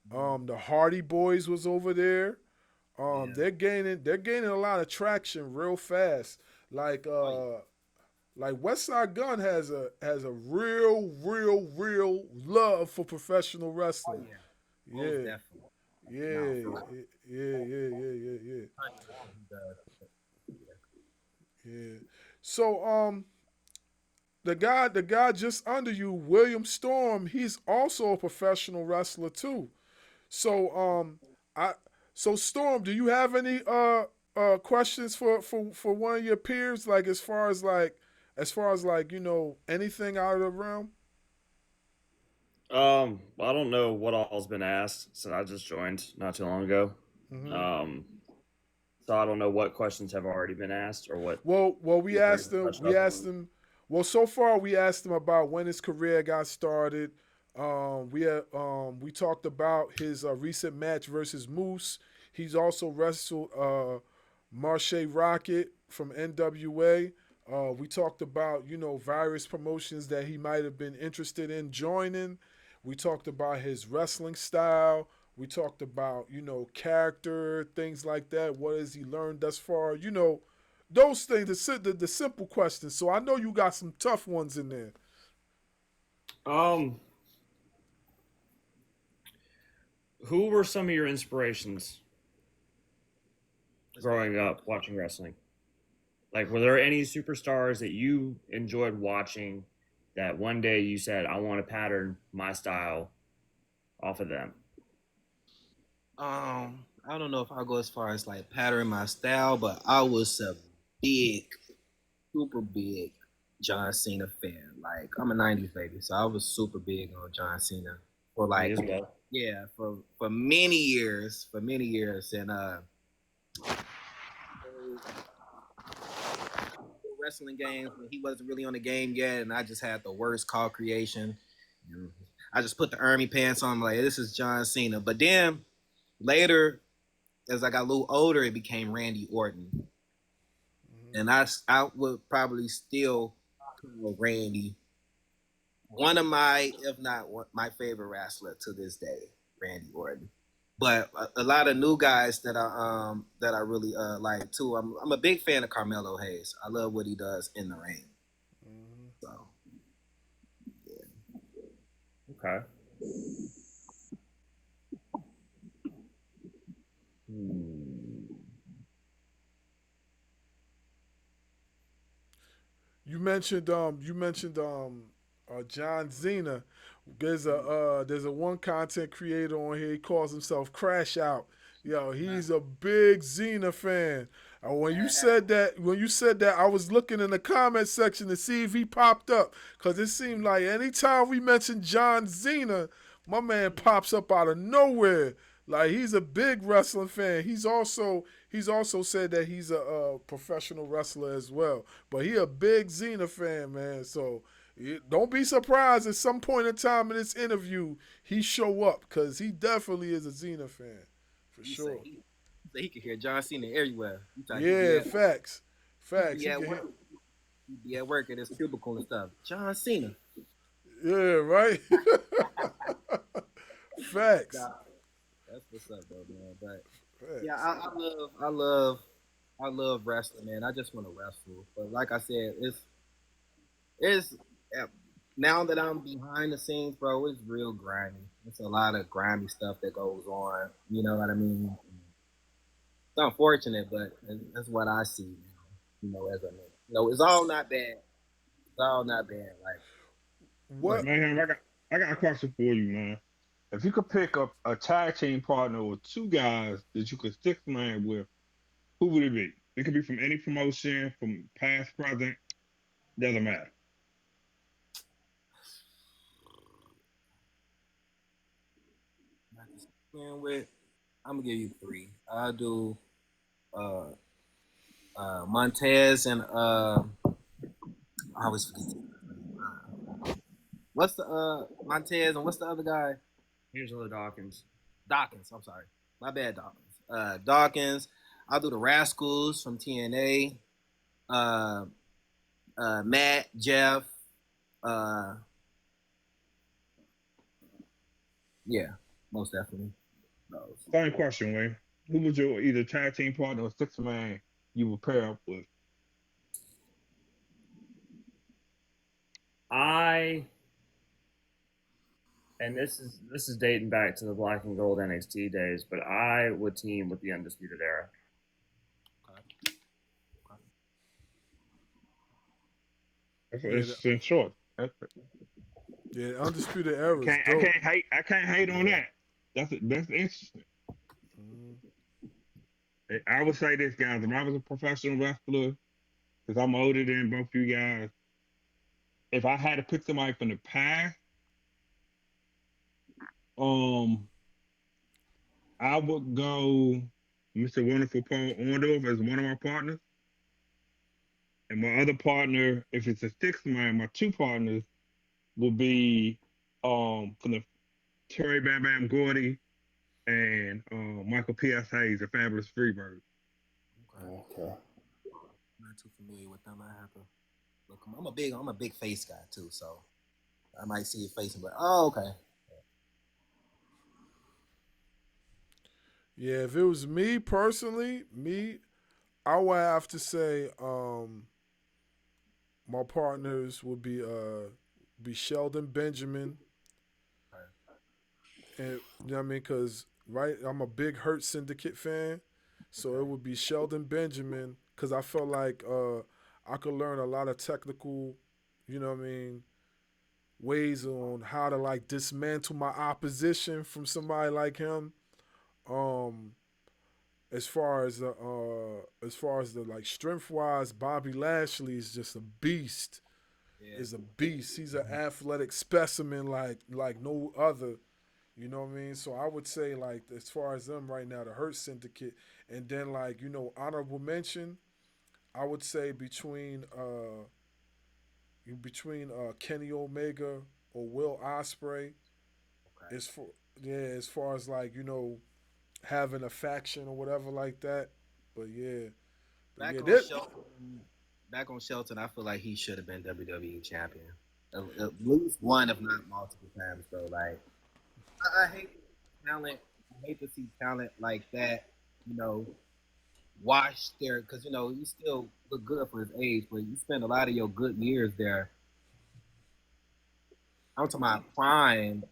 The Hardy Boys was over there. Yeah. They're gaining a lot of traction real fast. Like Oh yeah. West Side Gun has a real love for professional Oh wrestling. yeah. Most Yeah, definitely. No, yeah, for real. yeah. He does. Yeah. So the guy just under you, William Storm, he's also a professional wrestler too. So I so Storm, do you have any questions for one of your peers, like as far as anything out of the realm? I don't know what all's been asked since I just joined not too long ago. Hmm. Um, so I don't know what questions have already been asked or what Well, we we've already asked him. touched We up asked on. him. Well, so far we asked him about when his career got started. We talked about his recent match versus Moose. He's also wrestled Marche Rocket from NWA. We talked about various promotions that he might have been interested in joining. We talked about his wrestling style. We talked about character, things like that. What has he learned thus far? Those things, the simple questions. So I know you got some tough ones in there. Um, who were some of your inspirations growing up watching wrestling? Like, were there any superstars that you enjoyed watching that one day you said, I want to pattern my style off of them? I don't know if I'll go as far as like pattern my style, but I was a big, super big John Cena fan. Like I'm a '90s baby, so I was super big on John Cena for Me like as well. yeah for many years, and wrestling games when he wasn't really on the game yet, and I just had the worst call creation. And I just put the army pants on, like this is John Cena. But then later, as I got a little older, it became Randy Orton, and I would probably still call Randy one of my, if not my favorite wrestler to this day, Randy Orton. But a lot of new guys that I really like too. I'm a big fan of Carmelo Hayes. I love what he does in the ring. Mhm. So Okay. Hmm. You mentioned John Cena. There's a one content creator on here. He calls himself Crash Out. Yo, he's a big Cena fan. When you said that, I was looking in the comment section to see if he popped up, cause it seemed like anytime we mention John Cena, my man pops up out of nowhere. Like he's a big wrestling fan. He's also said that he's a professional wrestler as well. But he a big Xena fan, man. So don't be surprised at some point in time in this interview he show up, because he definitely is a Xena fan for you say sure. he can hear John Cena everywhere. You thought Yeah, facts, he facts. be He at can work. He be at work at his cubicle and stuff. John Cena. Yeah, right. Facts, Nah, that's what's up though, man. But yeah, facts. I love wrestling, man. I just want to wrestle. But like I said, it's uh, now that I'm behind the scenes, bro, it's real grimy. It's a lot of grimy stuff that goes on. You know what I mean? It's unfortunate, but that's what I see. You know, as a man. No, it's all not bad. It's all not bad. Like, look, What? Mayhem, I got a question for you, man. If you could pick up a tag team partner or two guys that you could six man with, who would it be? It could be from any promotion, from past, present, doesn't matter. not just playing with. I'm gonna give you three. I'll do uh Montez and I always forget. What's the Montez and what's the other guy? Angelo Dawkins. Dawkins. I'm sorry, my bad, Dawkins. Dawkins. I'll do the Rascals from TNA. Uh, Matt, Jeff. Uh, yeah, most definitely. Those. Same question, Wayne. Who would your either tag team partner or six man you would pair up with? I and this is dating back to the Black and Gold NXT days, but I would team with the Undisputed Era. That's an Yeah, the, interesting choice. yeah. Undisputed Era is I dope. can't hate. I can't hate on that. That's interesting. Mhm. I would say this, guys. If I was a professional wrestler, because I'm older than both you guys, if I had to pick somebody from the past, um, I would go Mr. Wonderful Paul Orndorff as one of my partners, and my other partner, if it's a six man, my two partners will be from the Terry Bam Bam Gordy and Michael P.S. Hayes, the Fabulous Freebird. Okay. Okay. I'm not too familiar with them. I have to look 'em. I'm a big face guy too, so I might see your face and be like, oh, okay. Yeah, if it was me personally, I would have to say my partners would be Sheldon Benjamin, and you know what I mean, cause right, I'm a big Hurt Syndicate fan, so it would be Sheldon Benjamin, cause I felt like I could learn a lot of technical, you know what I mean, ways on how to like dismantle my opposition from somebody like him. Um, as far as the like strength wise, Bobby Lashley is just a beast. Yeah. Is a beast. He's an athletic specimen like no other. You know what I mean? So I would say like as far as them right now, the Hurt Syndicate, and then like honorable mention, I would say between Kenny Omega or Will Osprey. Okay. As for yeah, as far as like having a faction or whatever like that. But yeah, but yeah, Back on that Shelton. Back on Shelton, I feel like he should have been WWE champion. At least one, if not multiple times, bro. Like I hate talent. I hate to see talent like that. You know, wash there because he still look good for his age, but you spend a lot of your good years there. I'm talking about prime.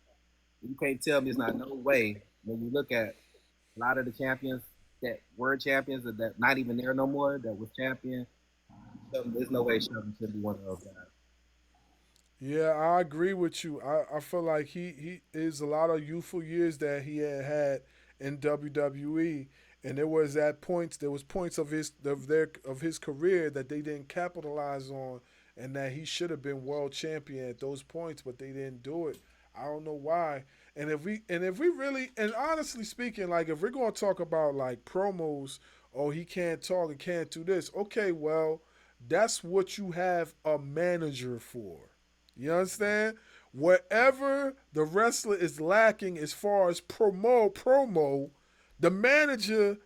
You can't tell me it's not no way when you look at a lot of the champions that were champions that not even there no more that was champion. There's no way Shelton should be one of those guys. Yeah, I agree with you. I feel like he is a lot of youthful years that he had in WWE, and there was points of his career that they didn't capitalize on, and that he should have been world champion at those points, but they didn't do it. I don't know why. And if we really, and honestly speaking, like if we're gonna talk about like promos, oh, he can't talk and can't do this. Okay, well, that's what you have a manager for. You understand? Wherever the wrestler is lacking as far as promo, the manager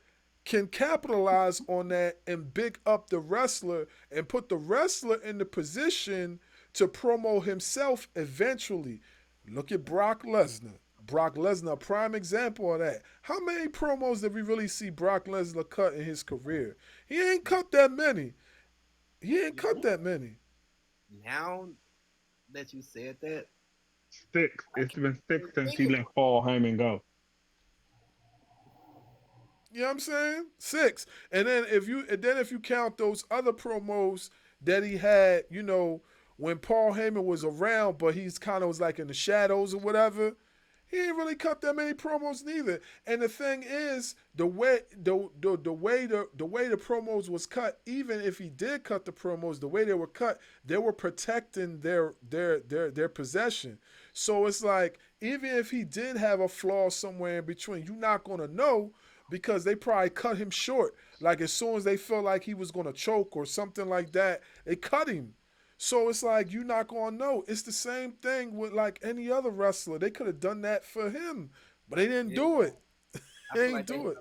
can capitalize on that and big up the wrestler and put the wrestler in the position to promo himself eventually. Look at Brock Lesnar. Brock Lesnar, a prime example of that. How many promos did we really see Brock Lesnar cut in his career? He ain't cut that many. He ain't cut that many. Now that you said that, Six. I It's can't been six even since think he of let Paul Heyman go. You know what I'm saying? Six. And then if you count those other promos that he had, when Paul Heyman was around, but he's kind of was like in the shadows or whatever. He ain't really cut that many promos neither. And the thing is, the way the promos was cut, even if he did cut the promos, the way they were cut, they were protecting their possession. So it's like even if he did have a flaw somewhere in between, you're not gonna know because they probably cut him short. Like as soon as they felt like he was gonna choke or something like that, they cut him. So it's like you're not gonna know. It's the same thing with like any other wrestler. They could have done that for him, but they didn't it. do it. I They feel didn't like do it.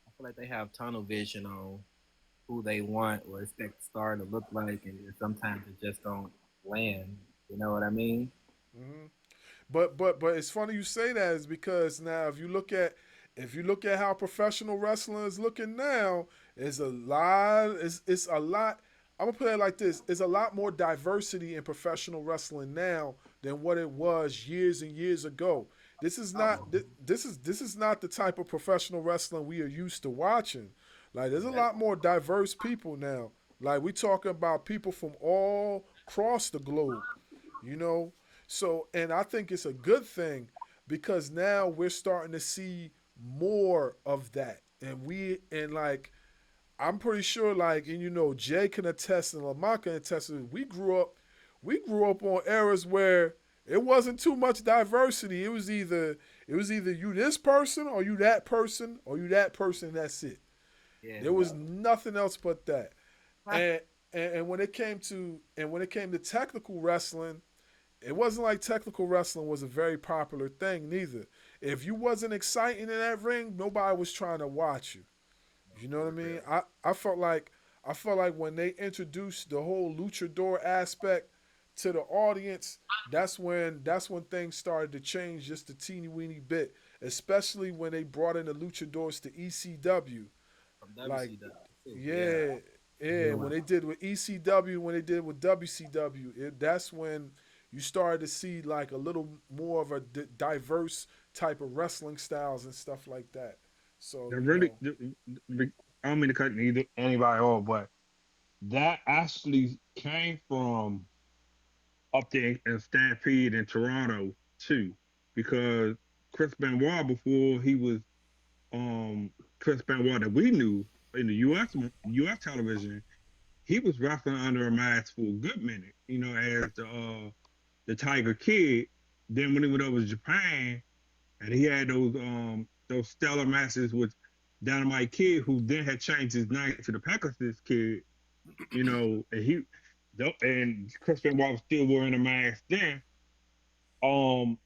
I feel like they have tunnel vision on who they want or expect the star to look like, and then sometimes it just don't land. You know what I mean? Hmm. But it's funny you say that is because now if you look at how professional wrestling is looking now, it's a lot. I'm gonna put it like this: it's a lot more diversity in professional wrestling now than what it was years and years ago. This is not Oh, this is not the type of professional wrestling we are used to watching. Like there's a exactly. lot more diverse people now. Like we talking about people from all across the globe, you know. So, and I think it's a good thing because now we're starting to see more of that, and like I'm pretty sure, like, and Jay can attest and Lamont can attest. We grew up on eras where it wasn't too much diversity. It was either you this person or you that person or you that person. That's it. Yeah, There was nothing else but that. exactly. And when it came to technical wrestling, it wasn't like technical wrestling was a very popular thing neither. If you wasn't exciting in that ring, nobody was trying to watch you. You know what I For mean? real. I felt like when they introduced the whole luchador aspect to the audience, that's when things started to change just a teeny weeny bit. Especially when they brought in the luchadors to ECW. From Like, WCW too. Yeah. yeah, yeah. Yeah. When they did with ECW, when they did with WCW, that's when you started to see like a little more of a diverse type of wrestling styles and stuff like that. So They really, I don't mean to cut anybody off, but that actually came from up there in Stampede in Toronto too, because Chris Benoit before he was um Chris Benoit that we knew in the US television, he was wrestling under a mask for a good minute, as the Tiger Kid. Then when he went over to Japan and he had those stellar matches with Dynamite Kid, who then had changed his name to the Pegasus Kid, and Chris Benoit was still wearing a mask then.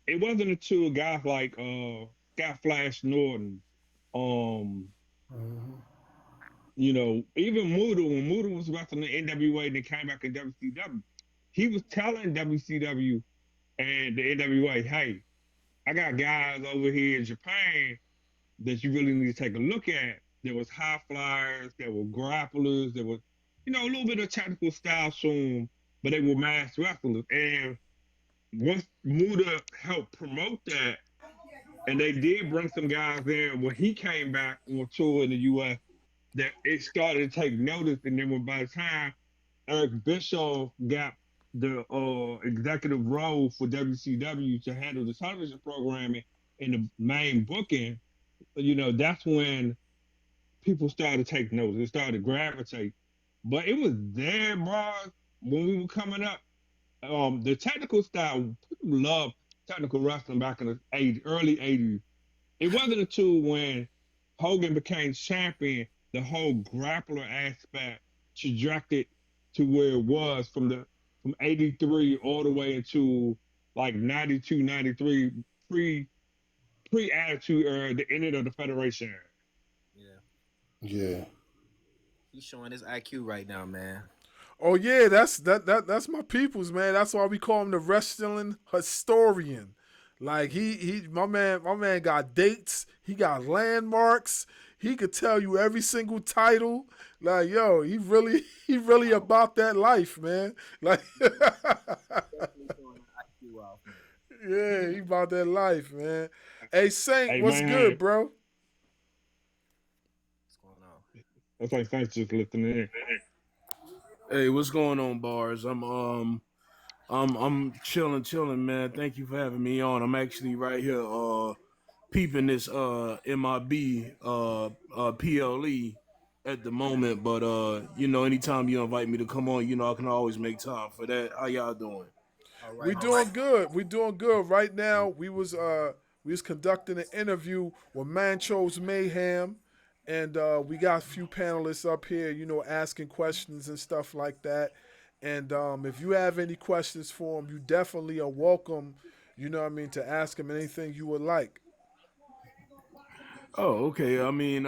It wasn't until guys like Scott Flash Norton, um, Mhm. even Muda, when Muda was wrestling the NWA and then came back in WCW, he was telling WCW and the NWA, hey, I got guys over here in Japan that you really need to take a look at. There was high flyers, there were grapplers, there was, a little bit of technical style to them, but they were mass wrestlers. And once Muda helped promote that, and they did bring some guys in when he came back on tour in the US, that it started to take notice. And then by the time Eric Bischoff got the executive role for WCW to handle the television programming and the main booking, that's when people started to take notice. It started to gravitate. But it was there, bro, when we were coming up. The technical style, people love technical wrestling back in the early 80s. It wasn't until when Hogan became champion, the whole grappler aspect trajected to where it was from 83 all the way into like 92, 93, pre-attitude era, the ending of the Federation era. Yeah. He's showing his IQ right now, man. Oh yeah, that's my people's, man. That's why we call him the wrestling historian. Like my man got dates. He got landmarks. He could tell you every single title. Like, yo, he really about that life, man. Like, yeah, he about that life, man. Hey, Saint, Hey, what's man. good, bro? What's going on? That's like thanks just listening in. Hey, what's going on, Bars? I'm chilling, man. Thank you for having me on. I'm actually right here peeping this MIB PLE at the moment, but anytime you invite me to come on, I can always make time for that. How y'all doing? We doing good. We doing good. Right now, we was conducting an interview with Monchose Mayham, and we got a few panelists up here, asking questions and stuff like that. And if you have any questions for them, you definitely are welcome, to ask them anything you would like. Oh, okay. I mean,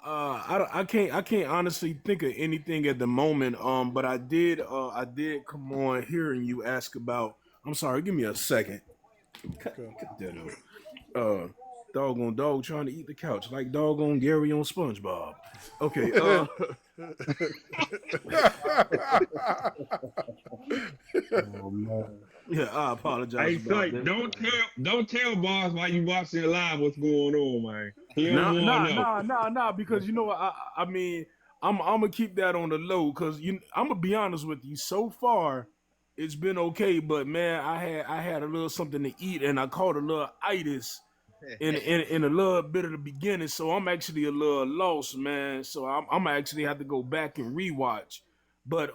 I can't honestly think of anything at the moment. But I did come on hearing you ask about. I'm sorry. Give me a second. Cut that out. Doggone dog trying to eat the couch like doggone Gary on SpongeBob. Okay. Oh man. Yeah, I apologize Hey, about Saint, that. don't tell boss while you watching live what's going on, man. He don't want to know. Nah, because I mean, I'm gonna keep that on the low because I'm gonna be honest with you. So far, it's been okay, but man, I had a little something to eat and I caught a little itis in a little bit of the beginning, so I'm actually a little lost, man. So I'm actually have to go back and rewatch, but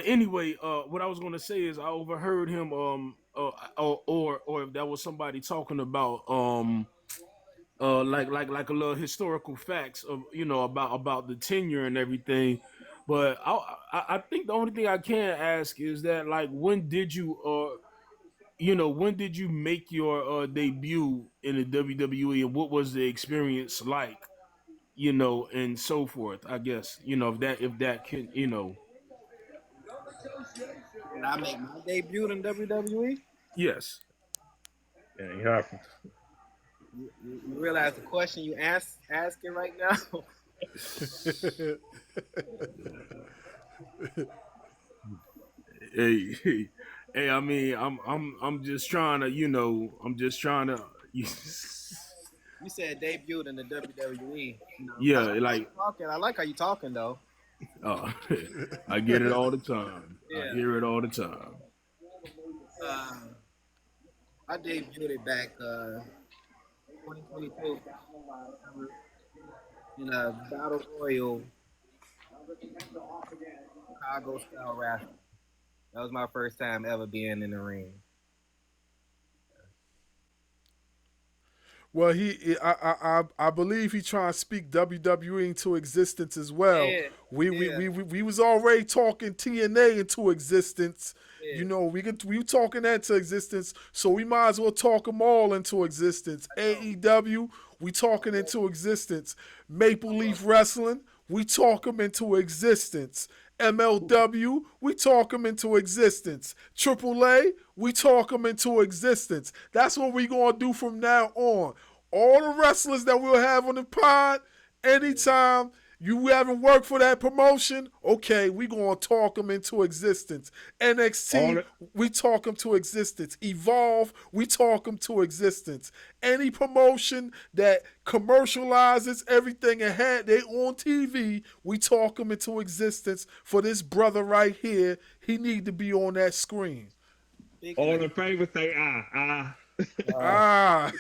anyway, what I was gonna say is I overheard him or if that was somebody talking about like a little historical facts of about the tenure and everything. But I think the only thing I can ask is that like when did you make your debut in the WWE and what was the experience like, and so forth. I guess if that can Did I make my debut in WWE? yes. Yeah, he happened. You realize the question you asking right now? Hey, I mean, I'm just trying to, You said debuted in the WWE. yeah, I like how you talking though. I get it all the time. Yeah. I hear it all the time. I debuted it back 2022 in a Battle Royal Chicago style wrestling. That was my first time ever being in the ring. Well, I believe he trying to speak WWE into existence as well. Yeah, We was already talking TNA into existence. Yeah. We talking that into existence, so we might as well talk them all into existence. AEW, we talking into existence. Maple Leaf Wrestling, we talk them into existence. MLW, we talk them into existence. AAA, we talk them into existence. That's what we gonna do from now on. All the wrestlers that we'll have on the pod, anytime you haven't worked for that promotion, okay, we gonna talk them into existence. NXT, we talk them to existence. Evolve, we talk them to existence. Any promotion that commercializes everything and had they on TV, we talk them into existence. For this brother right here, he need to be on that screen. All in favor say aye. Ah.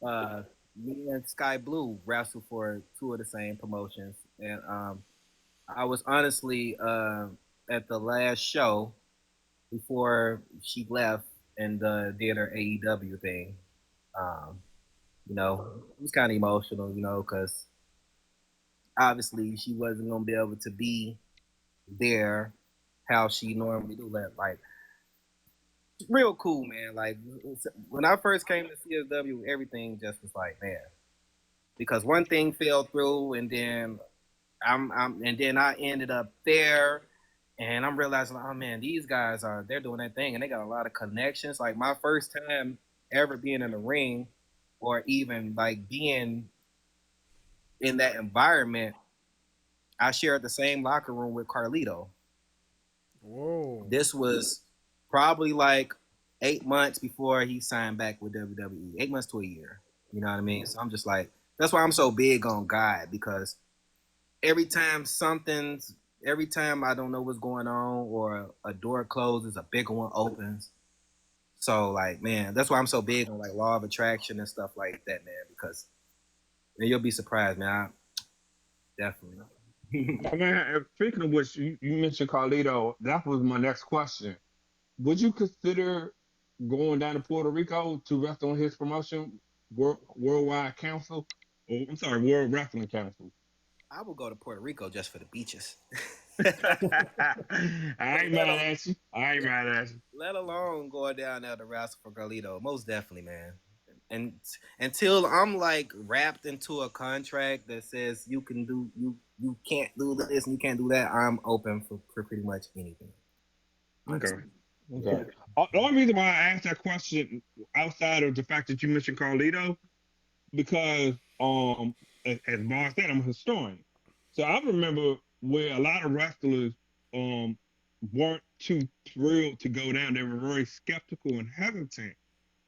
AEW, me and Sky Blue wrestled for two of the same promotions, and I was honestly at the last show before she left and did her AEW thing. You know, it was kind of emotional, you know, because obviously she wasn't gonna be able to be there how she normally do. Like, real cool, man. Like, when I first came to CSW, everything just was like, man, because one thing fell through, and then and then I ended up there, and I'm realizing, oh man, these guys they're doing that thing, and they got a lot of connections. Like, my first time ever being in the ring, or even like being in that environment, I shared the same locker room with Carlito. Whoa. This was probably like 8 months before he signed back with WWE. 8 months to a year. You know what I mean? So I'm just like, that's why I'm so big on God, because every time I don't know what's going on, or a door closes, a bigger one opens. So like, man, that's why I'm so big on like law of attraction and stuff like that, man, because you'll be surprised, man. Definitely. I mean, speaking of which, you mentioned Carlito. That was my next question. Would you consider going down to Puerto Rico to wrestle on his promotion, Worldwide Council? Or, I'm sorry, World Wrestling Council. I will go to Puerto Rico just for the beaches. I ain't mad at you. Let alone going down there to wrestle for Carlito. Most definitely, man. And until I'm like wrapped into a contract that says you can't do this and you can't do that, I'm open for pretty much anything. Okay. The only reason why I asked that question, outside of the fact that you mentioned Carlito, because as Bar said, I'm a historian. So I remember where a lot of wrestlers weren't too thrilled to go down. They were very skeptical and hesitant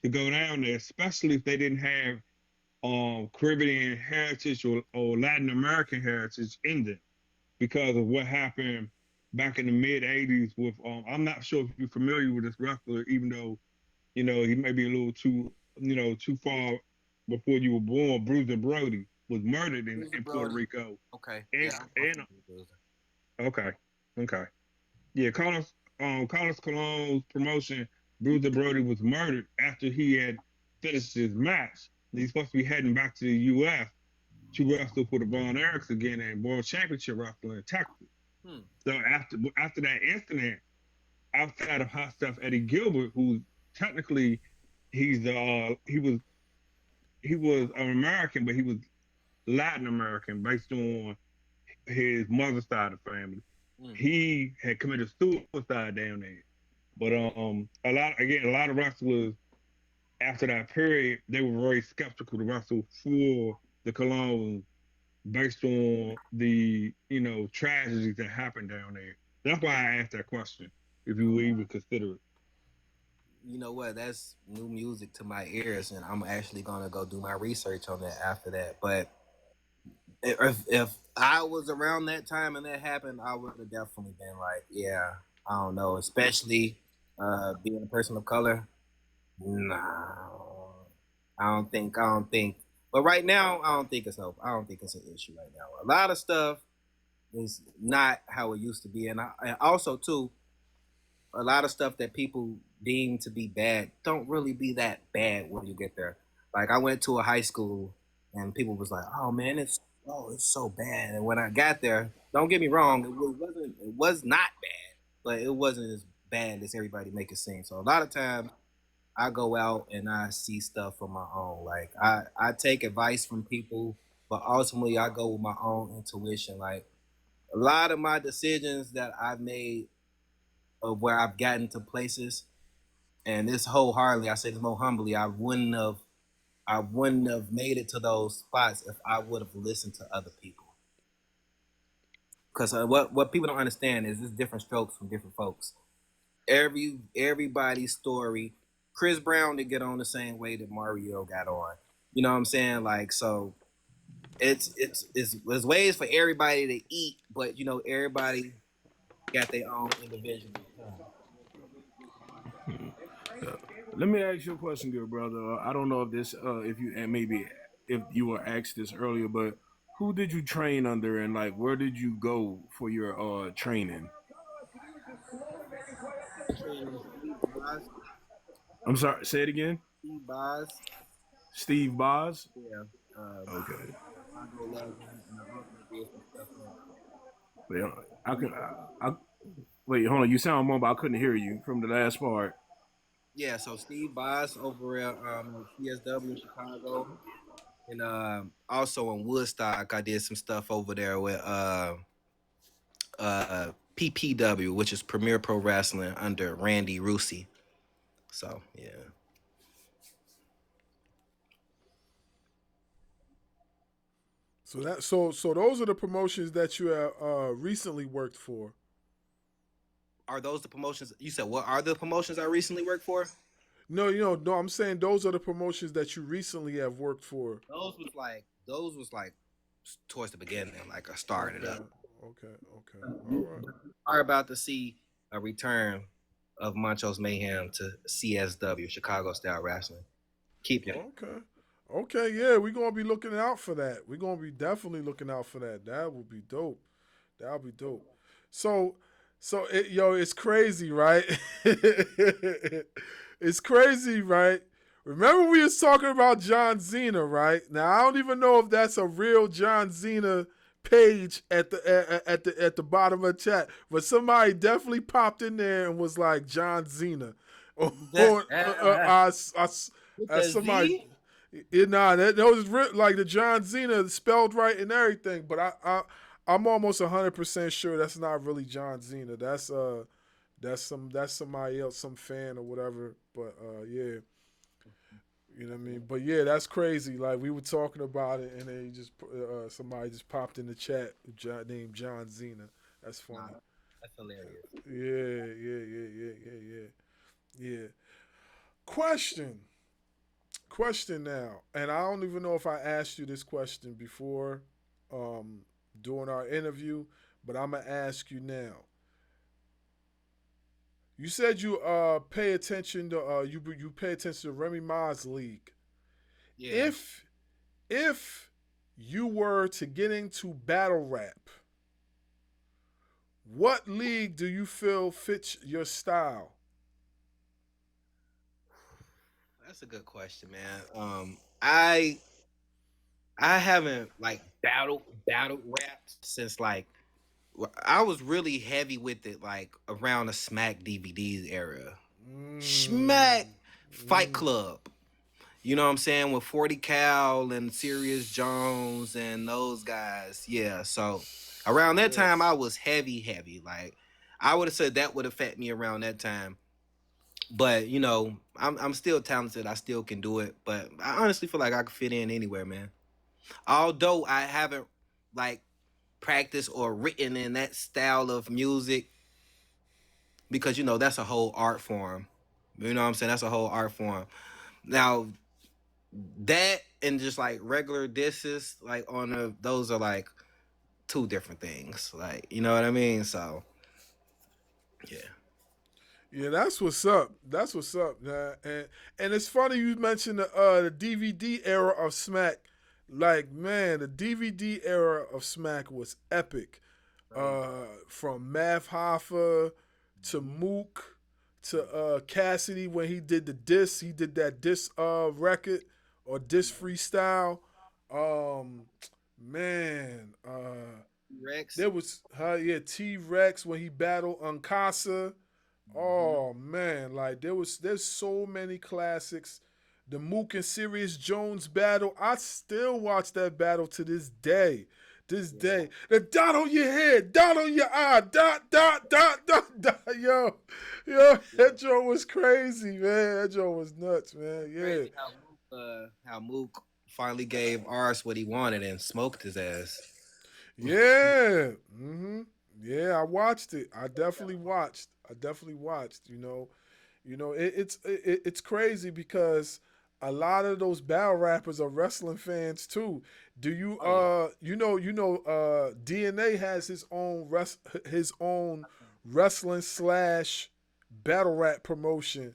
to go down there, especially if they didn't have Caribbean heritage or Latin American heritage in them, because of what happened back in the mid '80s with I'm not sure if you're familiar with this wrestler, even though he may be a little too too far before you were born. Bruiser Brody was murdered in Puerto Rico. Okay. Okay. Yeah, Carlos Colon's promotion, Bruiser Brody was murdered after he had finished his match. He's supposed to be heading back to the U.S. to wrestle for the Von Erichs again and World Championship Wrestling in Texas. So after that incident, outside of hot stuff, Eddie Gilbert, who technically he was an American, but he was Latin American based on his mother's side of the family. He had committed suicide down there. But a lot of wrestlers after that period, they were very skeptical to wrestle for the Cologne based on the tragedies that happened down there. That's why I asked that question, if you would even consider it. You know what? That's new music to my ears, and I'm actually gonna go do my research on that after that. But if I was around that time and that happened, I would have definitely been like, yeah, I don't know, especially being a person of color. No, I don't think. But right now, I don't think it's an issue right now. A lot of stuff is not how it used to be, and also too, a lot of stuff that people deem to be bad don't really be that bad when you get there. Like, I went to a high school, and people was like, "Oh man, it's so bad." And when I got there, don't get me wrong, it was not bad, but it wasn't as bad as everybody make it seem. So a lot of times, I go out and I see stuff on my own. Like, I take advice from people but ultimately I go with my own intuition. Like a lot of my decisions that I've made of where I've gotten to places, and this wholeheartedly, I say this more humbly, I wouldn't have made it to those spots if I would have listened to other people. Because what people don't understand is there's different strokes from different folks. Everybody's story. Chris Brown didn't get on the same way that Mario got on. You know what I'm saying? Like so, there's ways for everybody to eat, but everybody got their own individual time. Let me ask you a question, good brother. I don't know if this, if you, and maybe if you were asked this earlier, but who did you train under, and like where did you go for your training? Training Steve Boz, I'm sorry, say it again. Steve Boz, Steve Boz. yeah, Okay. Chicago legend, and I also did some stuff in Wait, I can. Wait, hold on. You sound mumble. I couldn't hear you from the last part. yeah. So Steve Boz over at CSW in Chicago, and also in Woodstock, I did some stuff over there with PPW, which is Premier Pro Wrestling under Randy Rusi. So yeah. So those are the promotions that you have recently worked for. Are those the promotions you said? What are the promotions I recently worked for? No, no. I'm saying those are the promotions that you recently have worked for. Those was like towards the beginning, like I started Okay, up. okay. All right. Are about to see a return of Monchose Mayhem to CSW, Chicago Style Wrestling. Keep it. Okay. Okay, yeah, we're gonna be looking out for that. We're gonna be definitely looking out for that. That would be dope. That would be dope. So, it's crazy, right? It's crazy, right? Remember we was talking about John Cena, right? Now I don't even know if that's a real John Cena page at the bottom of the chat, but somebody definitely popped in there and was like John Cena, or With the somebody. Z? That was like the John Cena spelled right and everything, but I'm almost 100% sure that's not really John Cena. That's somebody else, some fan or whatever. But yeah, you know what I mean. But yeah, that's crazy. Like we were talking about it, and then somebody just popped in the chat named John Cena. That's funny. Nah, that's hilarious. Yeah. Question now, and I don't even know if I asked you this question before um, during our interview, but I'm gonna ask you now. You said you pay attention to you pay attention to Remy Ma's league. Yeah. If you were to get into battle rap, what league do you feel fits your style? That's a good question, man. I haven't like battled rap since like I was really heavy with it like around the Smack DVDs era. Smack Fight Club. You know what I'm saying? With 40 Cal and Sirius Jones and those guys. Yeah. So around that time I was heavy. Like I would have said that would affect me around that time. But I'm still talented. I still can do it. But I honestly feel like I could fit in anywhere, man. Although I haven't like practiced or written in that style of music because that's a whole art form. You know what I'm saying? That's a whole art form. Now that and just like regular disses like those are like two different things. Like you know what I mean? So yeah. Yeah, that's what's up. That's what's up, man. And it's funny you mentioned the DVD era of Smack. Like, man, the DVD era of Smack was epic. From Math Hoffa to Mook to Cassidy when he did the diss. He did that diss record or diss freestyle. Um, man, Rex. there was T Rex when he battled Uncasa. Oh man, like there's so many classics the Mook and Sirius Jones battle. I still watch that battle to this day. This day. The dot on your head, dot on your eye, dot, dot, dot, dot, dot. Yo, that joke was crazy, man. That joke was nuts, man. Yeah. Crazy how Mook finally gave Ars what he wanted and smoked his ass. Yeah. Yeah, I watched it. I definitely watched. It's crazy because a lot of those battle rappers are wrestling fans too. Do you DNA has his own wrestling slash battle rap promotion.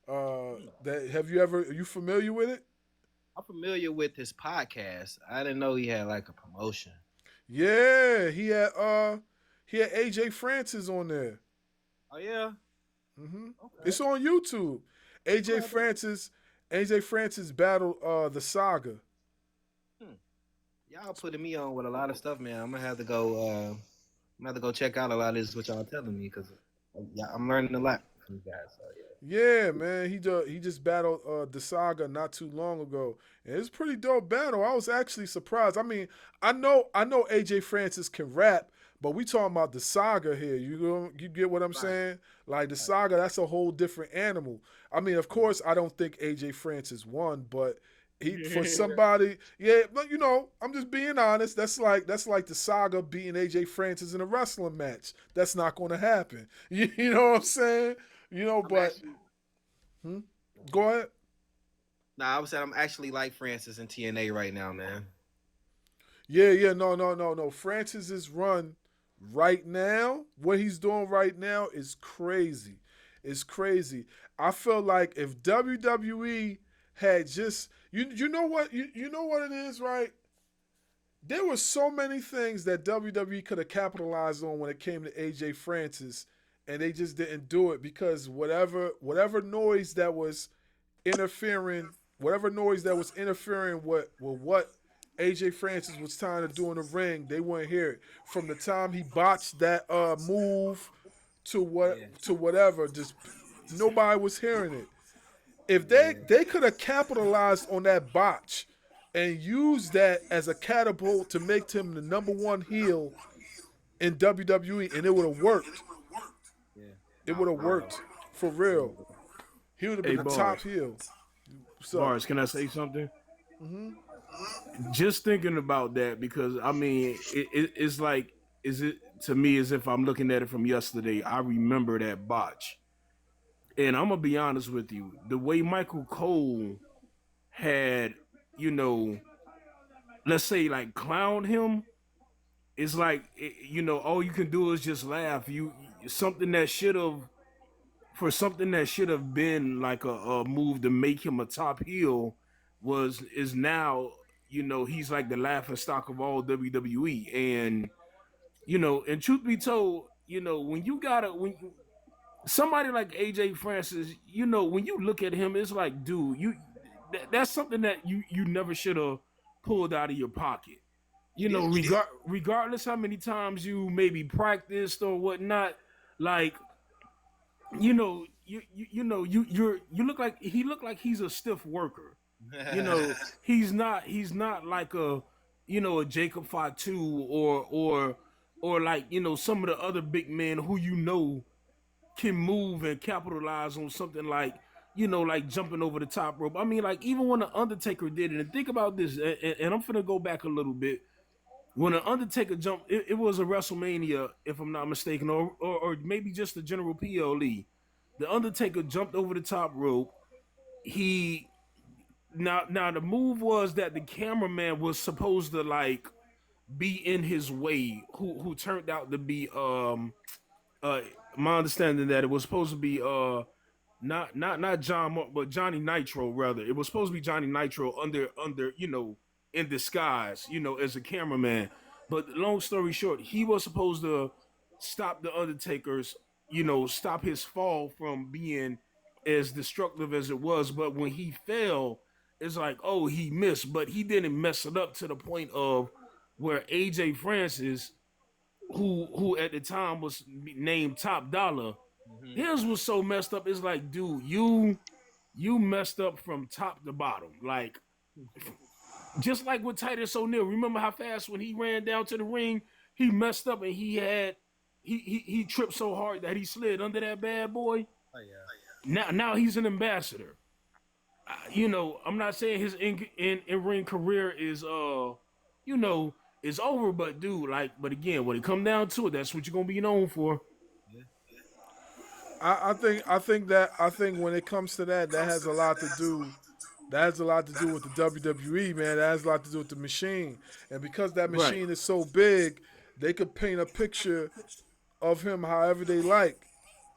Are you familiar with it? I'm familiar with his podcast. I didn't know he had like a promotion. Yeah, he had AJ Francis on there. Oh yeah. Okay. It's on YouTube. AJ Francis battled the Saga. Y'all putting me on with a lot of stuff, man. I'm gonna have to go check out a lot of this what y'all telling me because I'm learning a lot from you guys. So, yeah, man. He just battled the Saga not too long ago. And it's a pretty dope battle. I was actually surprised. I mean, I know AJ Francis can rap, but we talking about the Saga here. You get what I'm saying? Like the Saga, that's a whole different animal. I mean, of course, I don't think AJ Francis won, but for somebody, but I'm just being honest. That's like the Saga beating AJ Francis in a wrestling match. That's not going to happen. You know what I'm saying? Go ahead. Nah, I was saying I'm actually like Francis in TNA right now, man. Yeah, no. Francis's run right now, what he's doing right now is crazy. It's crazy. I feel like if WWE had just you know what it is, right? There were so many things that WWE could have capitalized on when it came to AJ Francis, and they just didn't do it because whatever noise that was interfering with what AJ Francis was trying to do in the ring, they wouldn't hear it. From the time he botched that move to whatever, just nobody was hearing it. If they could have capitalized on that botch and used that as a catapult to make him the number one heel in WWE, and it would have worked. Yeah. It would have worked for real. He would have been the top heel. So, Bars, can I say something? Just thinking about that because I mean, it's like, is it to me as if I'm looking at it from yesterday? I remember that botch, and I'm gonna be honest with you. The way Michael Cole had, let's say like clown him, it's like all you can do is just laugh. Something that should have been like a move to make him a top heel is now he's like the laughing stock of all WWE. And and truth be told, when somebody like AJ Francis, when you look at him, it's like, dude, that's something that you never should have pulled out of your pocket. Regardless how many times you maybe practiced or whatnot, like you look like he looked like he's a stiff worker. He's not like a Jacob Fatu or like some of the other big men who can move and capitalize on something like like jumping over the top rope. I mean, like even when the Undertaker did it, and think about this, and I'm finna go back a little bit. When the Undertaker jumped, it was a WrestleMania, if I'm not mistaken, or maybe just a general PLE. The Undertaker jumped over the top rope. Now the move was that the cameraman was supposed to like be in his way, who turned out to be my understanding that it was supposed to be not John Mark, but Johnny Nitro rather. It was supposed to be Johnny Nitro under in disguise, as a cameraman. But long story short, he was supposed to stop the Undertaker's, stop his fall from being as destructive as it was. But when he fell, it's like, oh, he missed, but he didn't mess it up to the point of where AJ Francis, who at the time was named Top Dollar, his was so messed up. It's like, dude, you you messed up from top to bottom. Like just like with Titus O'Neil. Remember how fast when he ran down to the ring, he messed up and he tripped so hard that he slid under that bad boy. Oh yeah. Now he's an ambassador. You know, I'm not saying his in ring career is you know, is over, but dude, like, but again, when it come down to it, that's what you're gonna be known for. I think when it comes to that, that has a lot to do. That has a lot to do with the WWE, man. That has a lot to do with the machine, and because that Right. machine is so big, they could paint a picture of him however they like.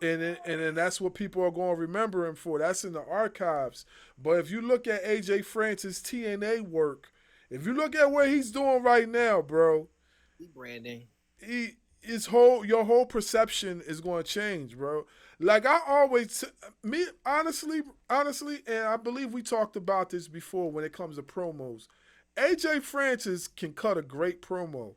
And then that's what people are going to remember him for. That's in the archives. But if you look at AJ Francis TNA work, if you look at what he's doing right now, bro, Branding. your whole perception is going to change, bro. Like I always, me honestly, and I believe we talked about this before when it comes to promos. AJ Francis can cut a great promo.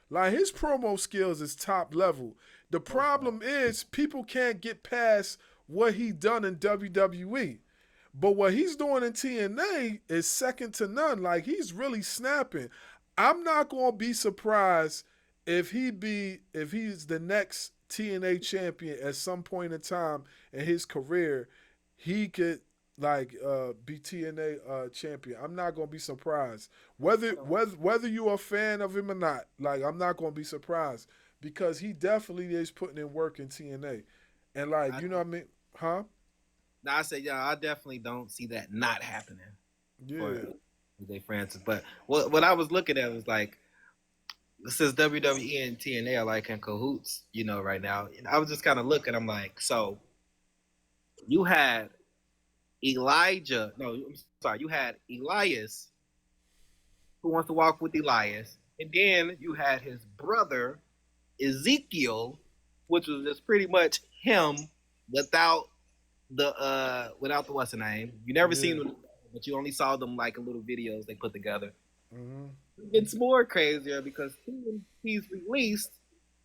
Like his promo skills is top level. The problem is people can't get past what he done in WWE. But what he's doing in TNA is second to none. Like he's really snapping. I'm not gonna be surprised if he's the next TNA champion at some point in time in his career. He could be TNA champion. I'm not gonna be surprised whether you're a fan of him or not. Like I'm not gonna be surprised because he definitely is putting in work in TNA, and like you know what I mean, huh? Now I say, yeah, I definitely don't see that not happening. Yeah. For AJ Francis, but what I was looking at was like, since WWE and TNA are like in cahoots, you know, right now. And I was just kind of looking. I'm like, so you had Elijah. No, I'm sorry. You had Elias, who wants to walk with Elias, and then you had his brother Ezekiel, which was just pretty much him without the what's the name? You never seen them, but you only saw them like in little videos they put together. Mm-hmm. It's more crazier because he's released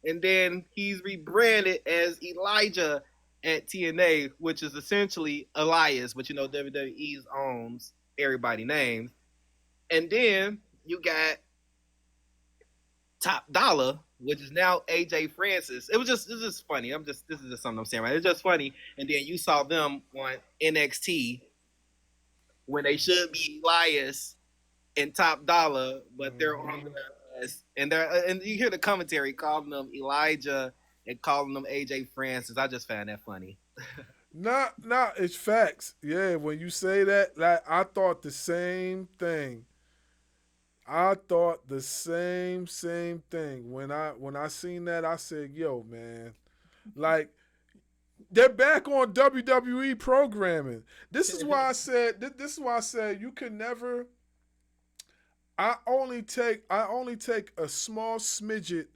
and then he's rebranded as Elijah at TNA, which is essentially Elias, but you know WWE's owns everybody names. And then you got Top Dollar, which is now AJ Francis. It's just funny. This is just something I'm saying, right? It's just funny. And then you saw them on NXT when they should be Elias and Top Dollar, but they're on the list. And you hear the commentary calling them Elijah and calling them AJ Francis. I just found that funny. Nah, it's facts. Yeah, when you say that, like I thought the same thing. I thought the same thing. When I seen that, I said, yo, man, like they're back on WWE programming. This is why I said you can never. I only take a small smidget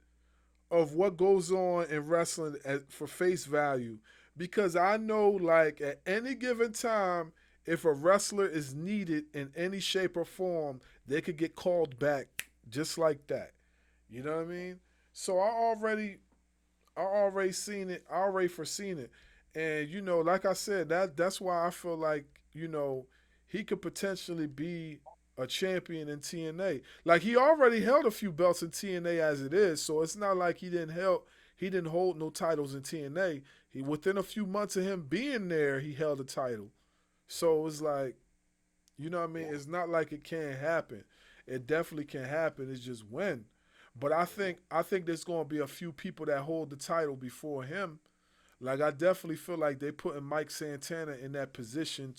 of what goes on in wrestling for face value because I know like at any given time if a wrestler is needed in any shape or form they could get called back just like that. You know what I mean? So I already seen it. I already foreseen it. And you know, like I said, that's why I feel like, you know, he could potentially be a champion in TNA. Like he already held a few belts in TNA as it is, so it's not like he didn't hold no titles in TNA. He within a few months of him being there, he held a title. So it's like, you know what I mean? It's not like it can't happen. It definitely can happen. It's just when. But I think there's gonna be a few people that hold the title before him. Like I definitely feel like they putting Mike Santana in that position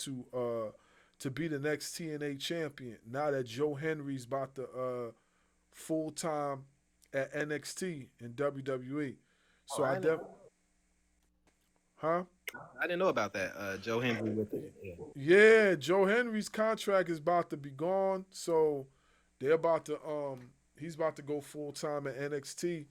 to be the next TNA champion. Now that Joe Henry's about to full time at NXT in WWE. So I didn't know about that. Joe Henry with it. Yeah, Joe Henry's contract is about to be gone. So they're about to he's about to go full time at NXT.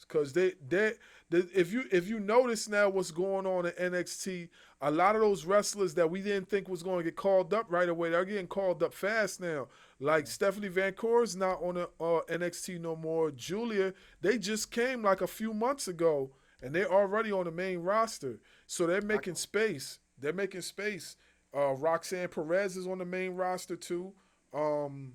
Because if you notice now what's going on in NXT, a lot of those wrestlers that we didn't think was going to get called up right away, they're getting called up fast now. Like Stephanie Van Core's not on the NXT no more. Julia, they just came like a few months ago, and they're already on the main roster. So they're making space. They're making space. Roxanne Perez is on the main roster too. Um,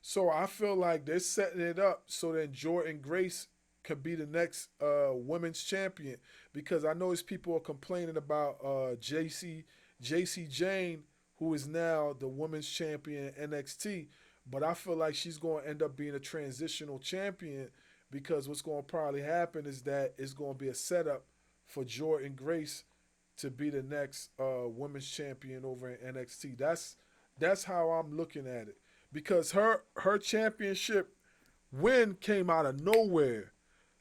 so I feel like they're setting it up so that Jordan Grace could be the next women's champion, because I notice people are complaining about JC Jane, who is now the women's champion in NXT, but I feel like she's going to end up being a transitional champion, because what's going to probably happen is that it's going to be a setup for Jordan Grace to be the next women's champion over in NXT. That's how I'm looking at it, because her championship win came out of nowhere.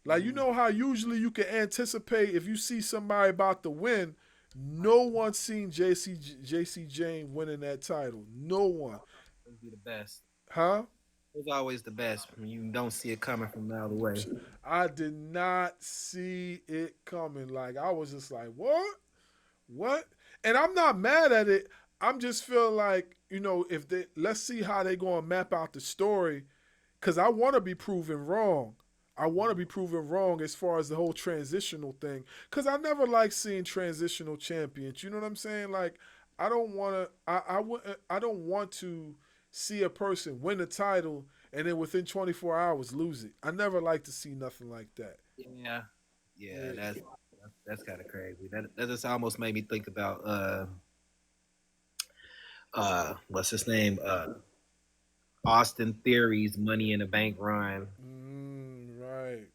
Like, you know how usually you can anticipate if you see somebody about to win. No one seen JC Jane winning that title. No one. It'd be the best. Huh? It's always the best when you don't see it coming from a mile away. I did not see it coming. Like, I was just like, what? What? And I'm not mad at it. I'm just feeling like, if they, let's see how they going to map out the story, because I want to be proven wrong. I want to be proven wrong as far as the whole transitional thing, because I never like seeing transitional champions. You know what I'm saying? Like, I don't want to. I don't want to see a person win a title and then within 24 hours lose it. I never like to see nothing like that. Yeah, that's kind of crazy. That just almost made me think about what's his name? Austin Theory's Money in the Bank run. Right.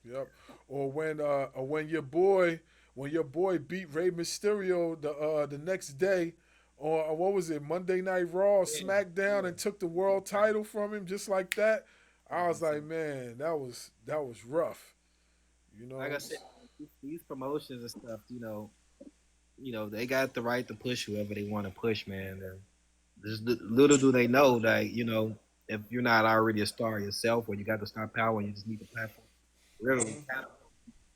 Yep. Or when your boy beat Rey Mysterio the next day, or what was it, Monday Night Raw, SmackDown, and took the world title from him just like that. I was like, man, that was rough. Like I said, these promotions and stuff, they got the right to push whoever they want to push, man. And just little do they know that, if you're not already a star yourself, or you got the star power and you just need the platform, really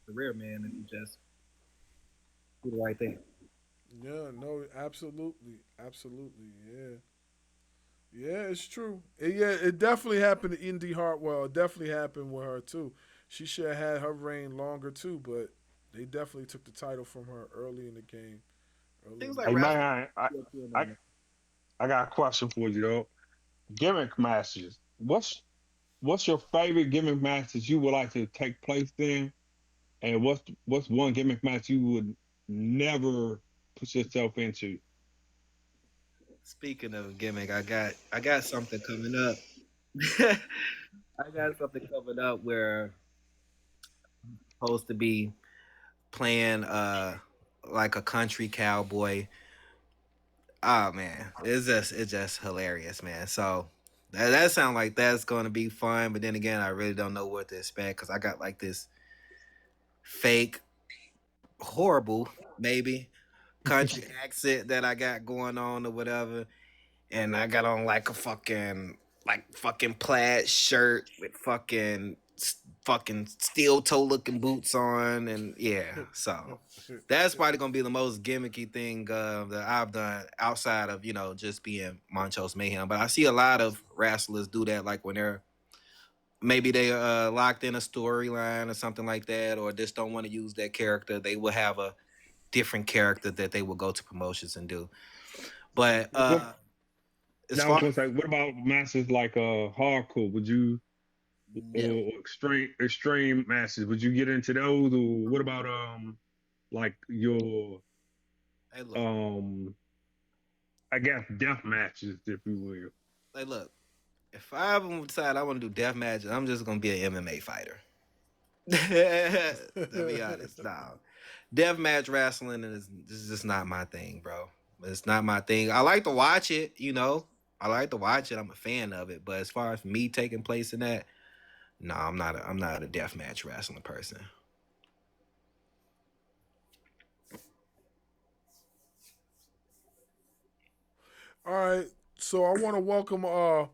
career, man, if you just do the right thing. Yeah, no, absolutely, yeah, it's true. It definitely happened to Indy Hartwell. It definitely happened with her too. She should have had her reign longer too, but they definitely took the title from her early in the game. Things Hey like man, I got a question for you though. Gimmick matches. What's your favorite gimmick match that you would like to take place in, and what's one gimmick match you would never put yourself into? Speaking of gimmick, I got something coming up. I got something coming up where I'm supposed to be playing like a country cowboy. Oh man, it's just hilarious, man. So that sounds like that's going to be fun, but then again, I really don't know what to expect, because I got like this fake, horrible, maybe country accent that I got going on or whatever, and I got on like a fucking plaid shirt with fucking steel toe looking boots on, and yeah, so that's probably gonna be the most gimmicky thing that I've done outside of just being Monchose Mayhem. But I see a lot of wrestlers do that, like when they're maybe they locked in a storyline or something like that, or just don't want to use that character. They will have a different character that they will go to promotions and do. But as Now I was far gonna say, what about matches like hardcore? Would you yeah, or extreme matches? Would you get into those, or what about like your hey look, um I guess death matches, if you will? hey look. If I ever decide I want to do death matches, I'm just gonna be an MMA fighter. To be honest, no. Deathmatch wrestling is just not my thing, bro. It's not my thing. I like to watch it, I like to watch it. I'm a fan of it. But as far as me taking place in that, no, I'm not a deathmatch wrestling person. All right, so I want to welcome. I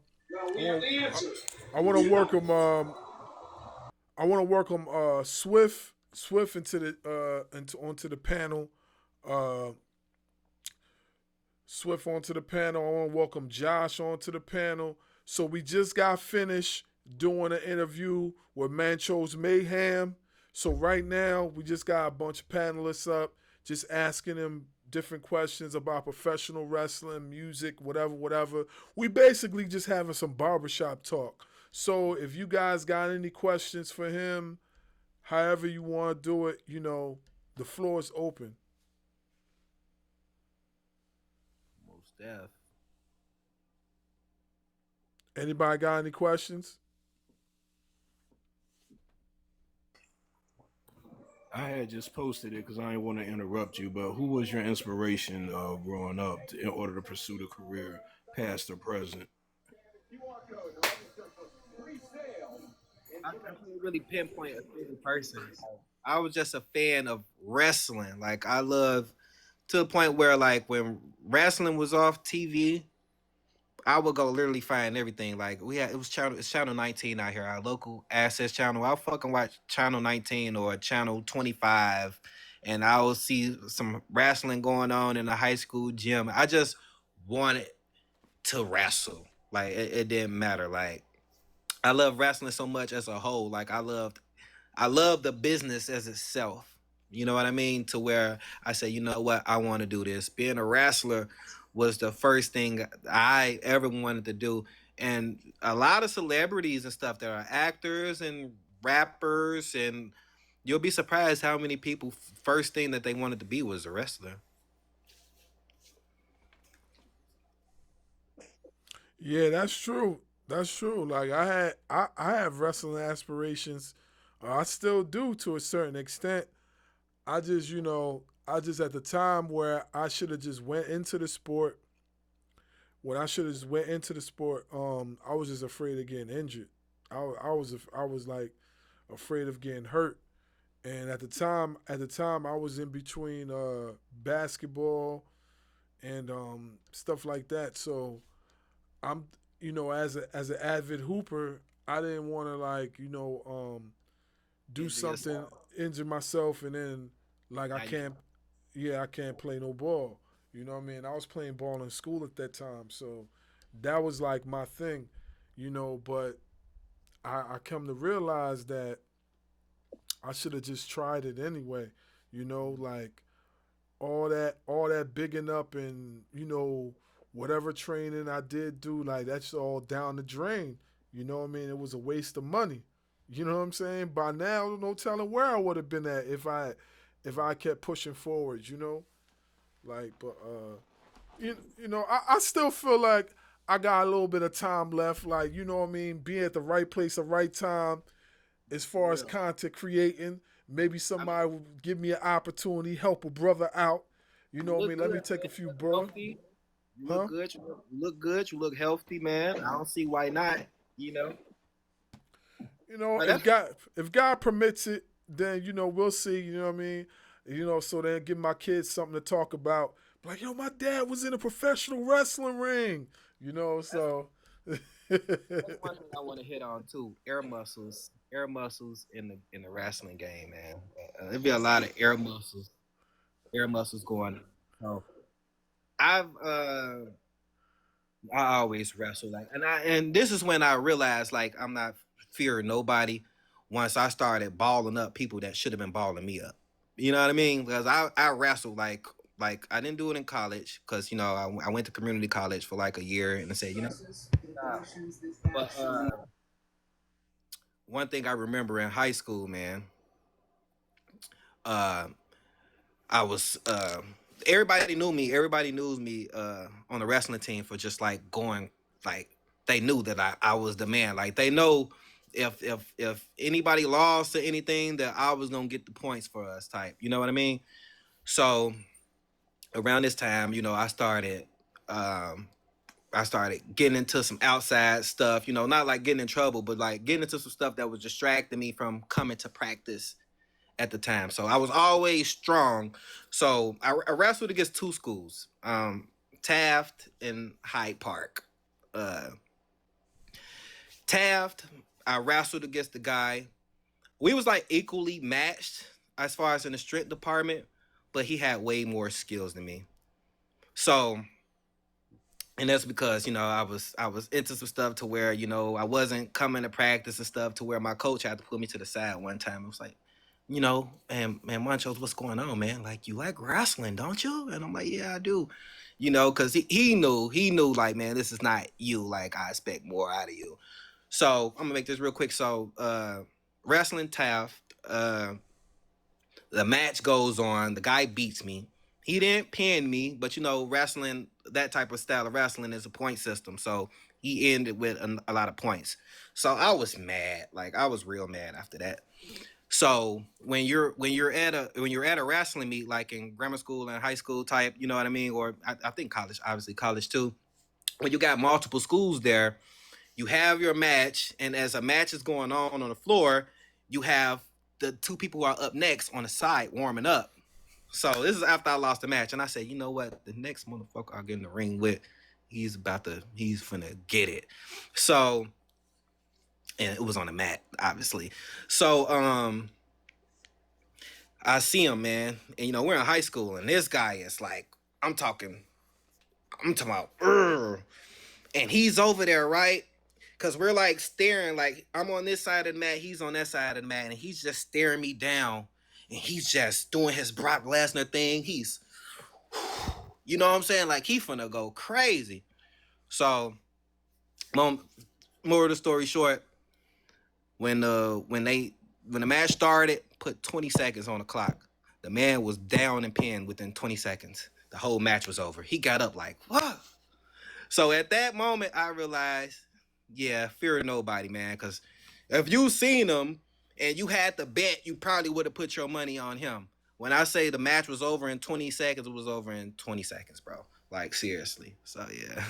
want to welcome. I want to welcome Swift into onto the panel. Uh, Swift onto the panel. I want to welcome Josh onto the panel. So we just got finished doing an interview with Monchose Mayham. So right now we just got a bunch of panelists up, just asking them different questions about professional wrestling, music, whatever, whatever. We basically just having some barbershop talk. So if you guys got any questions for him, however you want to do it, the floor is open. Most deaf. Anybody got any questions? I had just posted it because I didn't want to interrupt you, but who was your inspiration growing up in order to pursue the career past or present? I can't really pinpoint a certain person. I was just a fan of wrestling. Like I love to the point where like when wrestling was off TV, I would go literally find everything. Like it's channel 19 out here, our local access channel. I'll fucking watch channel 19 or channel 25 and I'll see some wrestling going on in the high school gym. I just wanted to wrestle. Like it didn't matter. Like I love wrestling so much as a whole. Like I love the business as itself. You know what I mean? To where I say, you know what, I want to do this. Being a wrestler was the first thing I ever wanted to do. And a lot of celebrities and stuff, there are actors and rappers, and you'll be surprised how many people first thing that they wanted to be was a wrestler. Yeah, that's true. That's true. Like I have wrestling aspirations. I still do to a certain extent. I just, I just at the time where I should have just went into the sport. When I should have just went into the sport, I was just afraid of getting injured. I was like afraid of getting hurt. And at the time, I was in between basketball and stuff like that. So I'm, as an avid hooper, I didn't want to like, do Injure something, yourself. injure myself, and then like I Now you can't, yeah, I can't play no ball. You know what I mean? I was playing ball in school at that time, so that was like my thing, But I come to realize that I should have just tried it anyway. Like all that bigging up and whatever training I did do, like that's all down the drain. You know what I mean? It was a waste of money. You know what I'm saying? By now, no telling where I would have been at if I kept pushing forward. Like, but I still feel like I got a little bit of time left. Like, you know what I mean? Being at the right place, at the right time, as far as real. content creating. Maybe somebody will give me an opportunity, help a brother out. You You know what I look mean? Let good, me take a man. few You look bro. healthy. You look Huh? good. You look good. You look healthy, man. I don't see why not. You know. But If that's God permits it, then we'll see. You know what I mean? So then give my kids something to talk about. Like, yo, my dad was in a professional wrestling ring. So that's one thing I want to hit on too. Air muscles in the wrestling game, man. There'd be a lot of air muscles going on. So I've I always wrestle like, and this is when I realized like I'm not fearing nobody. Once I started balling up people that should have been balling me up, you know what I mean? Because I wrestled like I didn't do it in college because I went to community college for like a year and I said nah. But one thing I remember in high school, man, uh, I was everybody knew me. Everybody knew me on the wrestling team for just like going like they knew that I was the man. Like they know if anybody lost or anything that I was gonna get the points for us type. You know what I mean? So around this time, I started getting into some outside stuff, not like getting in trouble, but like getting into some stuff that was distracting me from coming to practice at the time. So I was always strong. So I wrestled against two schools, Taft and Hyde Park. Uh, Taft, I wrestled against the guy. We was like equally matched as far as in the strength department, but he had way more skills than me. So, and that's because I was into some stuff to where I wasn't coming to practice and stuff to where my coach had to put me to the side one time. It was like, you know, and man, Monchose, what's going on, man? Like, you like wrestling, don't you? And I'm like, yeah, I do. You know, because he knew, like, man, this is not you. Like, I expect more out of you. So I'm gonna make this real quick. So wrestling Taft, the match goes on. The guy beats me. He didn't pin me, but you know, wrestling, that type of style of wrestling is a point system. So he ended with a lot of points. So I was mad. Like, I was real mad after that. So when you're at a wrestling meet, like in grammar school and high school type, you know what I mean, or I think college, obviously college too. When you got multiple schools there, you have your match, and as a match is going on the floor, you have the two people who are up next on the side warming up. So this is after I lost the match, and I said, you know what, the next motherfucker I get in the ring with, he's finna get it. So, and it was on the mat, obviously. So I see him, man, and you know, we're in high school, and this guy is like, I'm talking about, and he's over there, right? Because we're like staring, like, I'm on this side of the mat, he's on that side of the mat, and he's just staring me down, and he's just doing his Brock Lesnar thing. He's, you know what I'm saying? Like, he finna go crazy. So, more of the story short, when the match started, put 20 seconds on the clock. The man was down and pinned within 20 seconds. The whole match was over. He got up like, what? So at that moment, I realized, yeah, fear nobody, man. Because if you seen him and you had to bet, you probably would have put your money on him. When I say the match was over in 20 seconds, it was over in 20 seconds, bro. Like, seriously. So, yeah.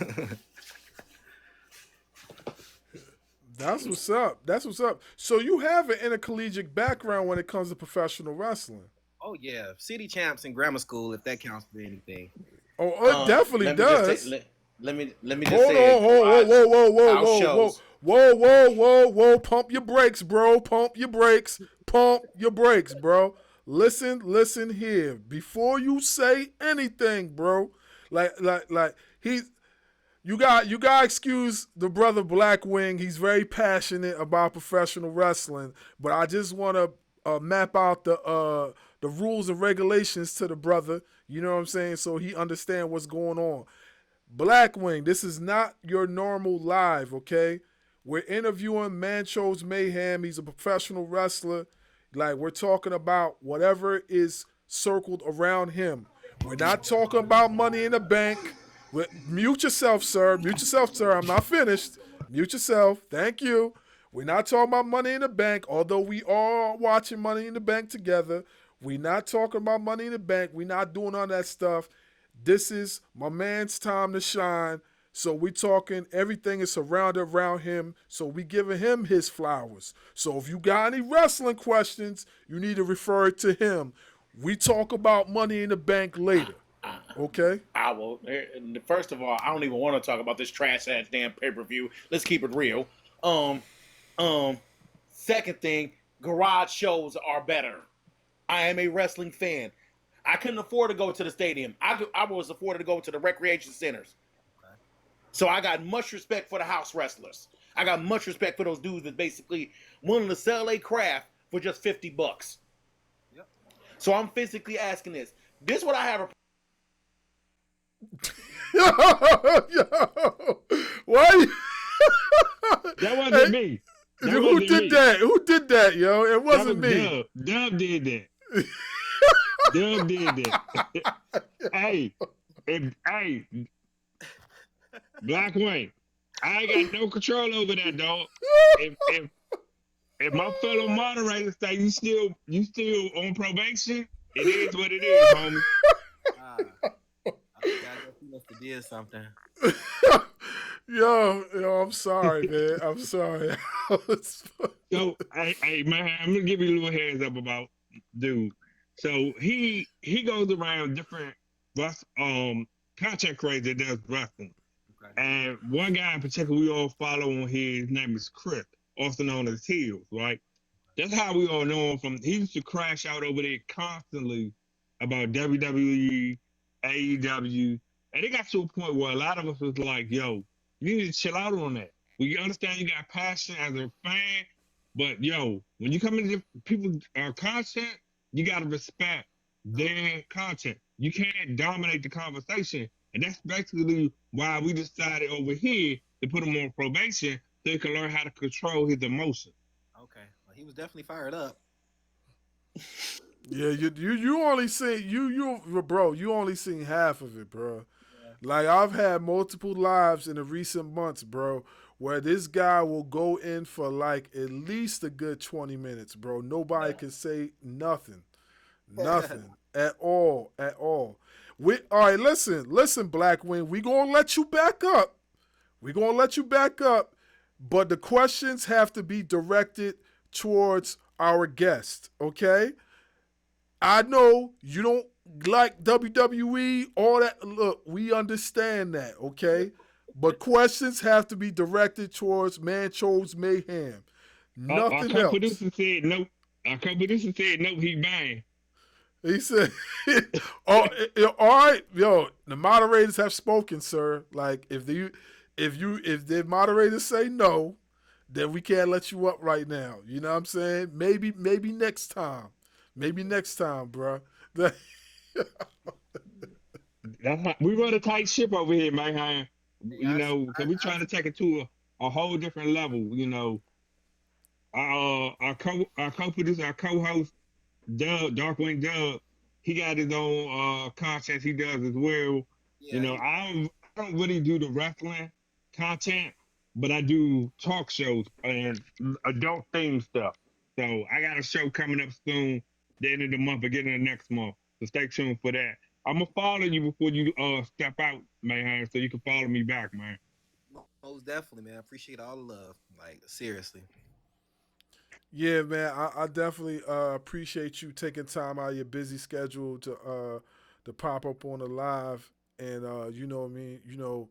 That's what's up. That's what's up. So you have an intercollegiate background when it comes to professional wrestling. Oh, yeah. City champs in grammar school, if that counts for anything. Oh, it definitely does. Let me just Hold say, on, whoa, shows. whoa. Pump your brakes, bro. Pump your brakes, bro. Listen here. Before you say anything, bro. Like you got excuse the brother Blackwing. He's very passionate about professional wrestling, but I just want to map out the rules and regulations to the brother. You know what I'm saying? So he understand what's going on. Blackwing, this is not your normal live, okay? We're interviewing Monchose Mayham. He's a professional wrestler. Like, we're talking about whatever is circled around him. We're not talking about Money in the Bank. Mute yourself, sir. Mute yourself, sir. I'm not finished. Mute yourself. Thank you. We're not talking about Money in the Bank, although we are watching Money in the Bank together. We're not talking about Money in the Bank. We're not doing all that stuff. This is my man's time to shine. So we talking everything is surrounded around him. So we giving him his flowers. So if you got any wrestling questions, you need to refer it to him. We talk about Money in the Bank later. Okay? I will. First of all, I don't even want to talk about this trash ass damn pay-per-view. Let's keep it real. Second thing, garage shows are better. I am a wrestling fan. I couldn't afford to go to the stadium. I was afforded to go to the recreation centers. Okay. So I got much respect for the house wrestlers. I got much respect for those dudes that basically willing to sell a craft for just $50. Yep. So I'm physically asking this. This is what I have a Why? That wasn't me. Who did that, yo? It wasn't me. Dub did that. Dub did that. Hey, Black Wayne, I ain't got no control over that, dog. If my fellow moderators say you still on probation, it is what it is, homie. I think I must have did something. Yo, I'm sorry, man. I'm sorry. So, hey, man, I'm gonna give you a little heads up about dude. So he goes around different content creators that does wrestling. Okay. And one guy in particular we all follow on his name is Chris, also known as Heels, right? That's how we all know him from. He used to crash out over there constantly about WWE, AEW, and it got to a point where a lot of us was like, yo, you need to chill out on that. We understand you got passion as a fan, But yo, when you come into people's content, you gotta respect their content. You can't dominate the conversation, and that's basically why we decided over here to put him on probation so he can learn how to control his emotions. Okay, well, he was definitely fired up. Yeah, you only seen you bro. You only seen half of it, bro. Yeah. Like I've had multiple lives in the recent months, bro, where this guy will go in for like at least a good 20 minutes, bro. Nobody can say nothing. Nothing. At all. At all. All right, listen, Blackwing. We gonna let you back up. We gonna let you back up, but the questions have to be directed towards our guest, okay? I know you don't like WWE, all that. Look, we understand that, okay? But questions have to be directed towards Monchose Mayhem. Our Nothing else. co-producer said no. Our co-producer said no. He banned. He said, oh, all right, yo, the moderators have spoken, sir. Like, if the moderators say no, then we can't let you up right now. You know what I'm saying? Maybe next time. Maybe next time, bro. That's how, we run a tight ship over here, man. You Yeah, know, because we trying to take it to a whole different level. You know, our co-producer, our co-host, Darkwing Dub, he got his own content he does as well. You yeah, know, I don't really do the wrestling content, but I do talk shows and adult theme stuff. So I got a show coming up soon, the end of the month, beginning of next month. So stay tuned for that. I'm gonna follow you before you step out, man, so you can follow me back, man. most definitely, man. I appreciate all the love. Like seriously. Yeah, man, I definitely appreciate you taking time out of your busy schedule to pop up on the live and you know what I mean,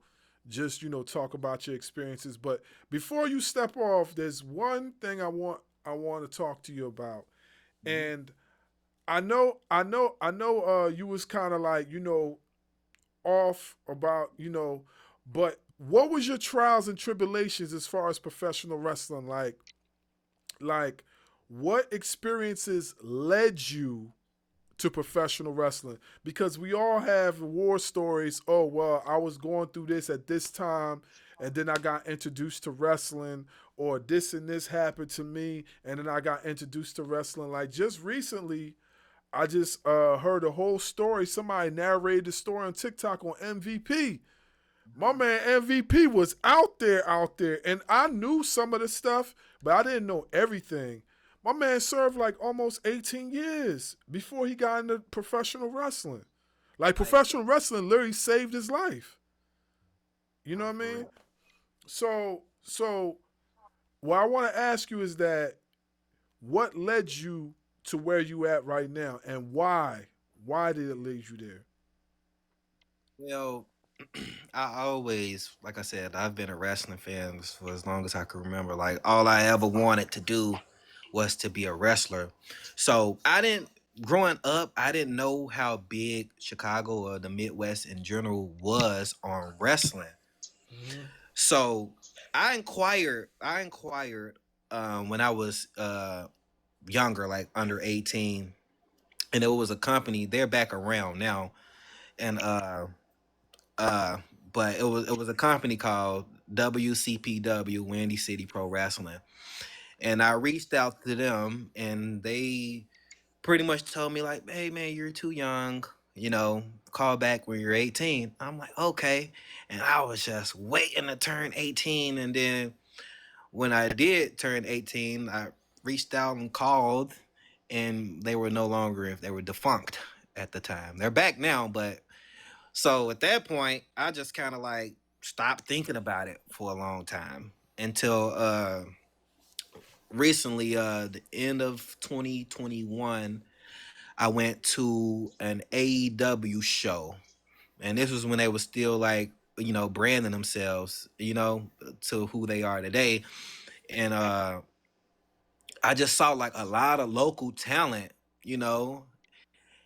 just talk about your experiences. But before you step off, there's one thing I want to talk to you about, Mhm. and I know you was kind of like off about but what was your trials and tribulations as far as professional wrestling like what experiences led you to professional wrestling? Because we all have war stories. Oh, well, I was going through this at this time and then I got introduced to wrestling, or this and this happened to me and then I got introduced to wrestling. Like just recently, I just heard a whole story. Somebody narrated the story on TikTok on MVP. My man MVP was out there, and I knew some of the stuff, but I didn't know everything. My man served like almost 18 years before he got into professional wrestling. Like Like, professional wrestling literally saved his life. You know nah, what I for mean? real. So what I want to ask you is that what led you to where you at right now, and why? Why did it lead you there? Well, I always, like I said, I've been a wrestling fan for as long as I can remember. Like all I ever wanted to do was to be a wrestler. So I didn't growing up, I didn't know how big Chicago or the Midwest in general was on wrestling. Mm-hmm. So I inquired when I was younger, like under 18, and it was a company, they're back around now. And uh but it was a company called WCPW, Windy City Pro Wrestling. And I reached out to them and they pretty much told me like, hey man, you're too young, call back when you're 18. I'm like, okay. And I was just waiting to turn 18. And then when I did turn 18, I reached out and called, and they were no longer, if they were defunct at the time. They're back now, but so at that point, I just kind of like stopped thinking about it for a long time until recently, the end of 2021, I went to an AEW show, and this was when they were still like branding themselves, to who they are today. And I just saw like a lot of local talent, you know.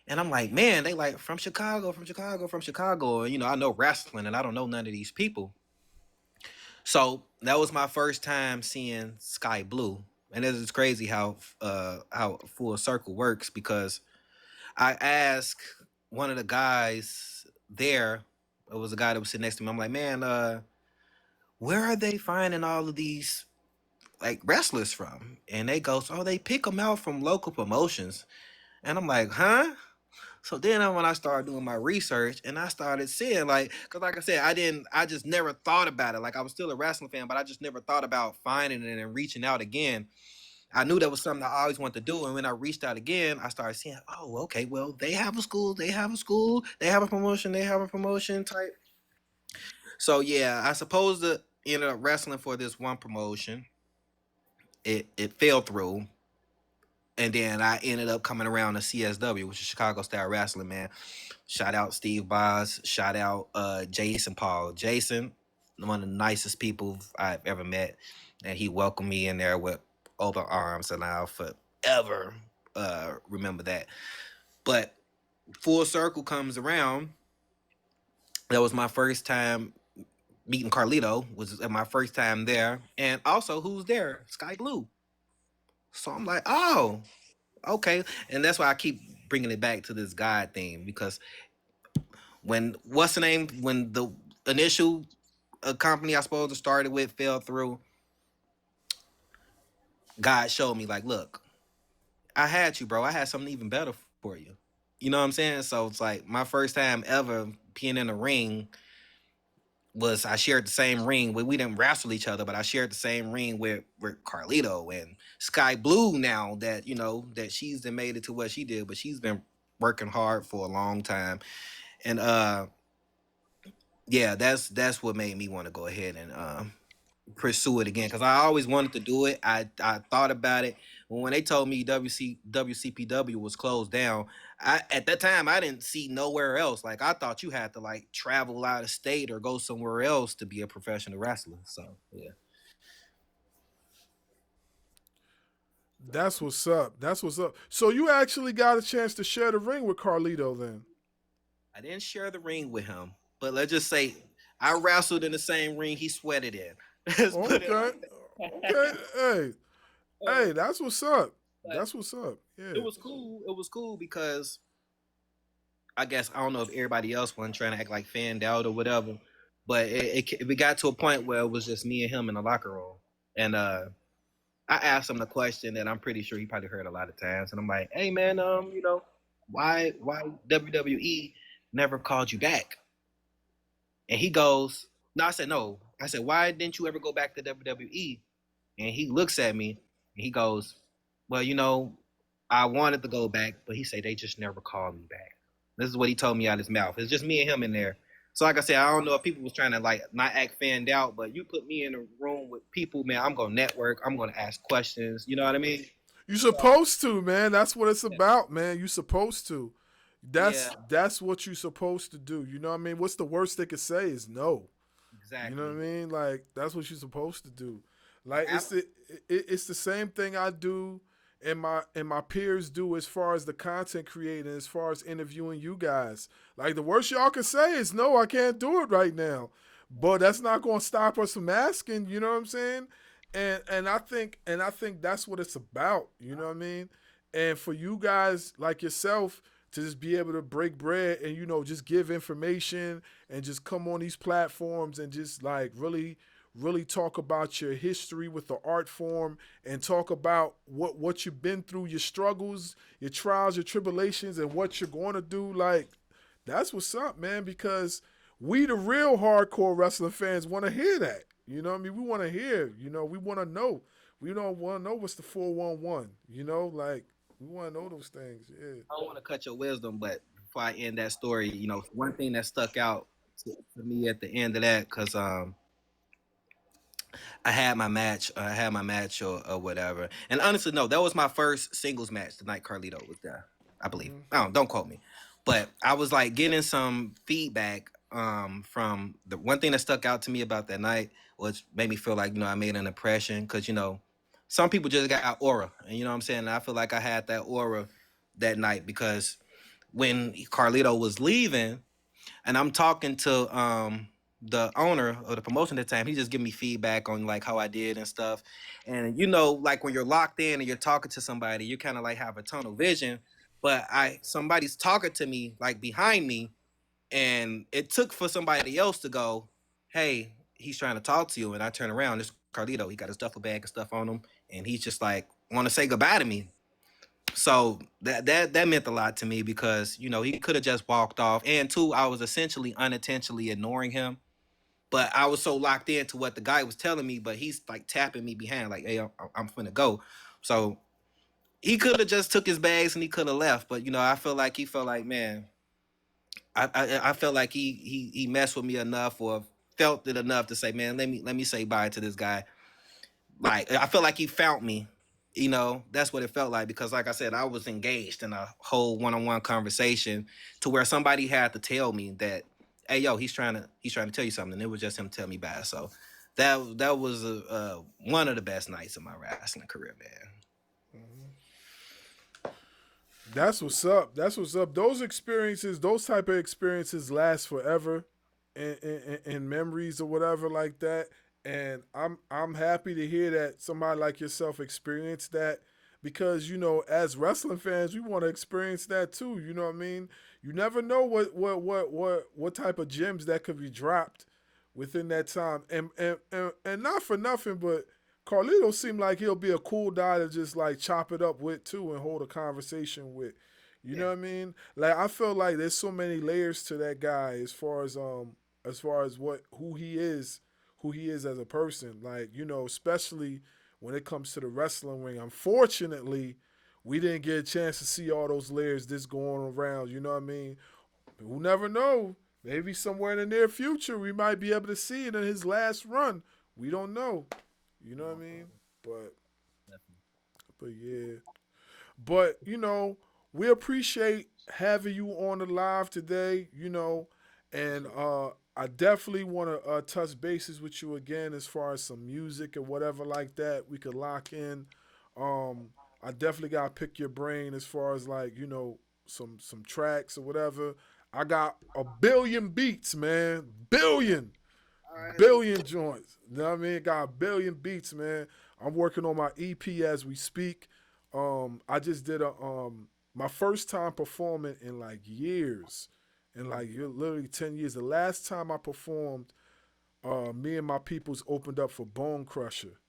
And I'm like, man, they like from Chicago, from Chicago, from Chicago. And I know wrestling and I don't know none of these people. So that was my first time seeing Sky Blue. And it's crazy how full circle works, because I asked one of the guys there, it was a guy that was sitting next to me. I'm like, man, where are they finding all of these like wrestlers from? And they goes, oh, they pick them out from local promotions. And I'm like, huh? So then when I started doing my research, and I started seeing, like, because like I said, I just never thought about it. Like, I was still a wrestling fan, but I just never thought about finding it and reaching out again. I knew that was something I always wanted to do. And when I reached out again, I started seeing, oh, okay, well, they have a school, they have a promotion type. So yeah, I suppose to ended up wrestling for this one promotion. It fell through. And then I ended up coming around to CSW, which is Chicago Style Wrestling, man. Shout out Steve Boz. Shout out Jason Paul. Jason, one of the nicest people I've ever met. And he welcomed me in there with open arms, and I'll forever remember that. But full circle comes around. That was my first time meeting Carlito. Was my first time there. And also, who's there? Sky Blue. So I'm like, oh, okay. And that's why I keep bringing it back to this God thing, because when the initial company I supposed to started with fell through, God showed me, like, look, I had you, bro. I had something even better for you. You know what I'm saying? So it's like my first time ever being in a ring was, I shared the same ring with, we didn't wrestle each other, but I shared the same ring with Carlito and Sky Blue. Now that, you know, that she's made it to what she did, but she's been working hard for a long time. And yeah, that's what made me want to go ahead and pursue it again, because I always wanted to do it. I thought about it when they told me WCPW was closed down. At that time I didn't see nowhere else. Like, I thought you had to like travel out of state or go somewhere else to be a professional wrestler. So yeah. That's what's up. That's what's up. So you actually got a chance to share the ring with Carlito then? I didn't share the ring with him, but let's just say I wrestled in the same ring he sweated in. Okay. Okay. Hey, that's what's up. That's what's up. Yeah. It was cool. It was cool because I guess, I don't know if everybody else wasn't trying to act like fanned out or whatever, but we got to a point where it was just me and him in the locker room. And I asked him the question that I'm pretty sure he probably heard a lot of times. And I'm like, hey man, you know, why WWE never called you back? And he goes, no, I said, no. I said, why didn't you ever go back to WWE? And he looks at me and he goes, well, you know, I wanted to go back, but he said they just never called me back. This is what he told me out of his mouth. It's just me and him in there. So like I said, I don't know if people was trying to like not act fanned out, but you put me in a room with people, man, I'm gonna network, I'm gonna ask questions. You know what I mean? You supposed to, man. That's what it's about, man. You supposed to. That's what you supposed to do. You know what I mean? What's the worst they could say is no. Exactly. You know what I mean? Like, that's what you're supposed to do. Like, it's the same thing I do and my peers do as far as the content creating, as far as interviewing you guys. Like, the worst y'all can say is no, I can't do it right now. But that's not going to stop us from asking. You know what I'm saying? And I think that's what it's about. You know what I mean? And for you guys like yourself to just be able to break bread and, you know, just give information and just come on these platforms and just like really talk about your history with the art form and talk about what you've been through, your struggles, your trials, your tribulations, and what you're going to do. Like, that's what's up, man, because we, the real hardcore wrestling fans, want to hear that. You know what I mean? We want to hear, you know, we want to know. We don't want to know what's the 411, you know, like, we want to know those things. Yeah. I don't want to cut your wisdom, but before I end that story, you know, one thing that stuck out to me at the end of that, because I had my match or whatever. And honestly, no, that was my first singles match the night Carlito was there, I believe. Don't quote me. But I was like getting some feedback from the one thing that stuck out to me about that night, which made me feel like, you know, I made an impression, because, you know, some people just got aura. And you know what I'm saying? And I feel like I had that aura that night, because when Carlito was leaving and I'm talking to the owner of the promotion at the time, he just give me feedback on like how I did and stuff. And you know, like when you're locked in and you're talking to somebody, you kind of like have a tunnel vision. But somebody's talking to me like behind me, and it took for somebody else to go, "Hey, he's trying to talk to you." And I turn around, this Carlito, he got his duffel bag and stuff on him, and he's just like want to say goodbye to me. So that meant a lot to me because you know he could have just walked off, and two, I was essentially unintentionally ignoring him, but I was so locked into what the guy was telling me, but he's like tapping me behind, like, "Hey, I'm finna go." So he could have just took his bags and he could have left, but you know I feel like he felt like, man, I felt like he messed with me enough or felt it enough to say, man, let me say bye to this guy. Like I felt like he found me. You know, that's what it felt like because, like I said, I was engaged in a whole one-on-one conversation to where somebody had to tell me that, "Hey, yo, he's trying to tell you something." And it was just him telling me bye. So that was one of the best nights of my wrestling career, man. That's what's up. That's what's up. Those experiences, those type of experiences last forever in memories or whatever like that. And I'm happy to hear that somebody like yourself experienced that because, you know, as wrestling fans, we want to experience that too. You know what I mean? You never know what type of gems that could be dropped within that time. And not for nothing, but Carlito seemed like he'll be a cool guy to just like chop it up with too and hold a conversation with. You know what I mean? Like I feel like there's so many layers to that guy as far as what who he is as a person. Like, you know, especially when it comes to the wrestling ring. Unfortunately, we didn't get a chance to see all those layers this going around, you know what I mean? We'll never know. Maybe somewhere in the near future we might be able to see it in his last run. We don't know. You know what I mean? But yeah. But, you know, we appreciate having you on the live today, you know, and I definitely want to touch bases with you again as far as some music or whatever like that we could lock in. Um, I definitely got to pick your brain as far as like, you know, some tracks or whatever. I got a billion beats, man. Billion joints. You know what I mean? Got a billion beats, man. I'm working on my EP as we speak. I just did my first time performing in like years, in like literally 10 years. The last time I performed, me and my peoples opened up for Bone Crusher.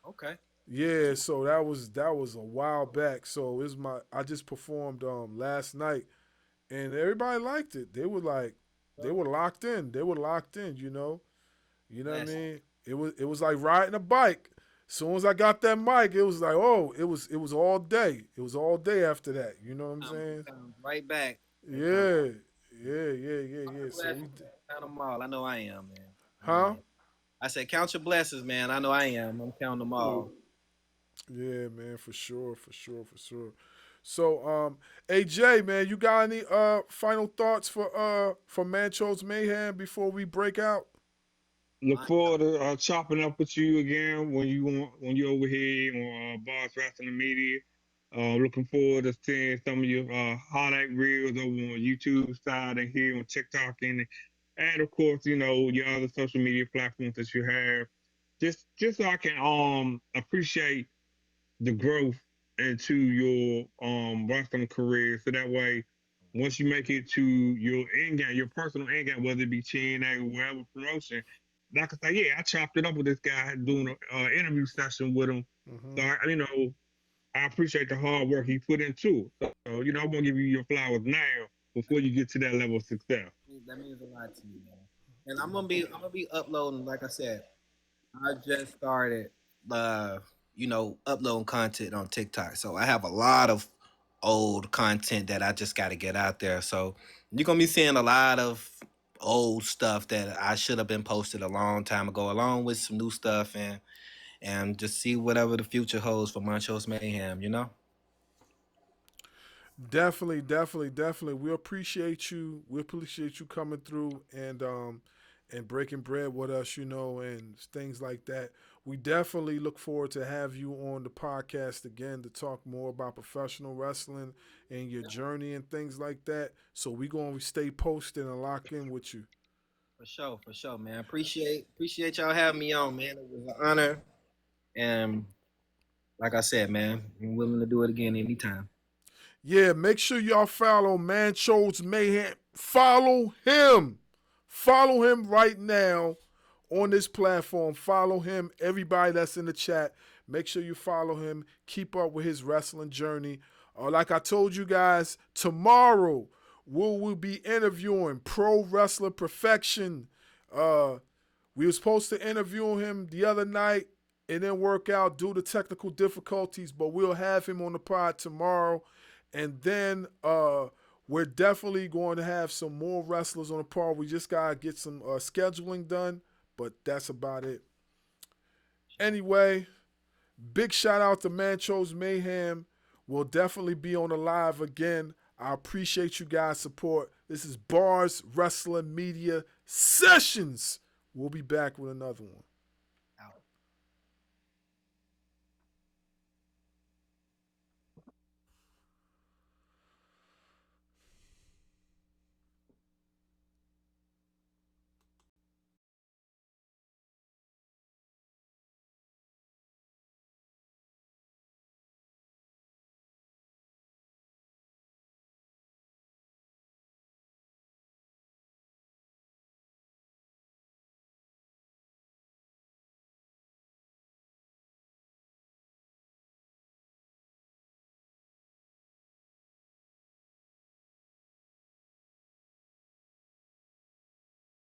Okay. Yeah, so that was a while back. So I just performed last night, and everybody liked it. They were like, they were locked in. They were locked in. You know what I mean? It was like riding a bike. As soon as I got that mic, it was like, oh, it was all day. It was all day after that. You know what I'm saying? Right back. Yeah, yeah. So Count them all. I know I am, man. huh? I said, count your blessings, man. I know I am. I'm counting them all. Yeah, man, for sure. So, AJ, man, you got any final thoughts for Monchose Mayhem before we break out? Look forward to chopping up with you again when you over here on BARZ WRESTLING MEDIA. Looking forward to seeing some of your highlight reels over on YouTube side and here on TikTok and of course you know your other social media platforms that you have. Just so I can appreciate the growth into your wrestling career, so that way once you make it to your end game, your personal end game, whether it be TNA or whatever promotion, like I say, yeah, I chopped it up with this guy doing an interview session with him. Mm-hmm. So I appreciate the hard work he put into it. So you know, I'm gonna give you your flowers now before you get to that level of success. That means a lot to me, man. And I'm gonna be uploading. Like I said, I just started, uploading content on TikTok. So I have a lot of old content that I just got to get out there. So you're gonna be seeing a lot of old stuff that I should have been posted a long time ago, along with some new stuff and just see whatever the future holds for Monchose Mayhem. You know. Definitely. We appreciate you. We appreciate you coming through and breaking bread with us, you know, and things like that. We definitely look forward to have you on the podcast again to talk more about professional wrestling and your journey and things like that. So we gonna stay posted and lock in with you. For sure, man. Appreciate y'all having me on, man. It was an honor. And like I said, man, I'm willing to do it again anytime. Yeah, make sure y'all follow Monchose Mayhem. Follow him. Follow him right now on this platform. Follow him. Everybody that's in the chat, make sure you follow him. Keep up with his wrestling journey. Like I told you guys, tomorrow we will be interviewing Pro Wrestler Perfection. We were supposed to interview him the other night. It didn't work out due to technical difficulties, but we'll have him on the pod tomorrow. And then we're definitely going to have some more wrestlers on the pod. We just got to get some scheduling done, but that's about it. Anyway, big shout out to Monchose Mayhem. We'll definitely be on the live again. I appreciate you guys' support. This is BARZ Wrestling Media Sessions. We'll be back with another one.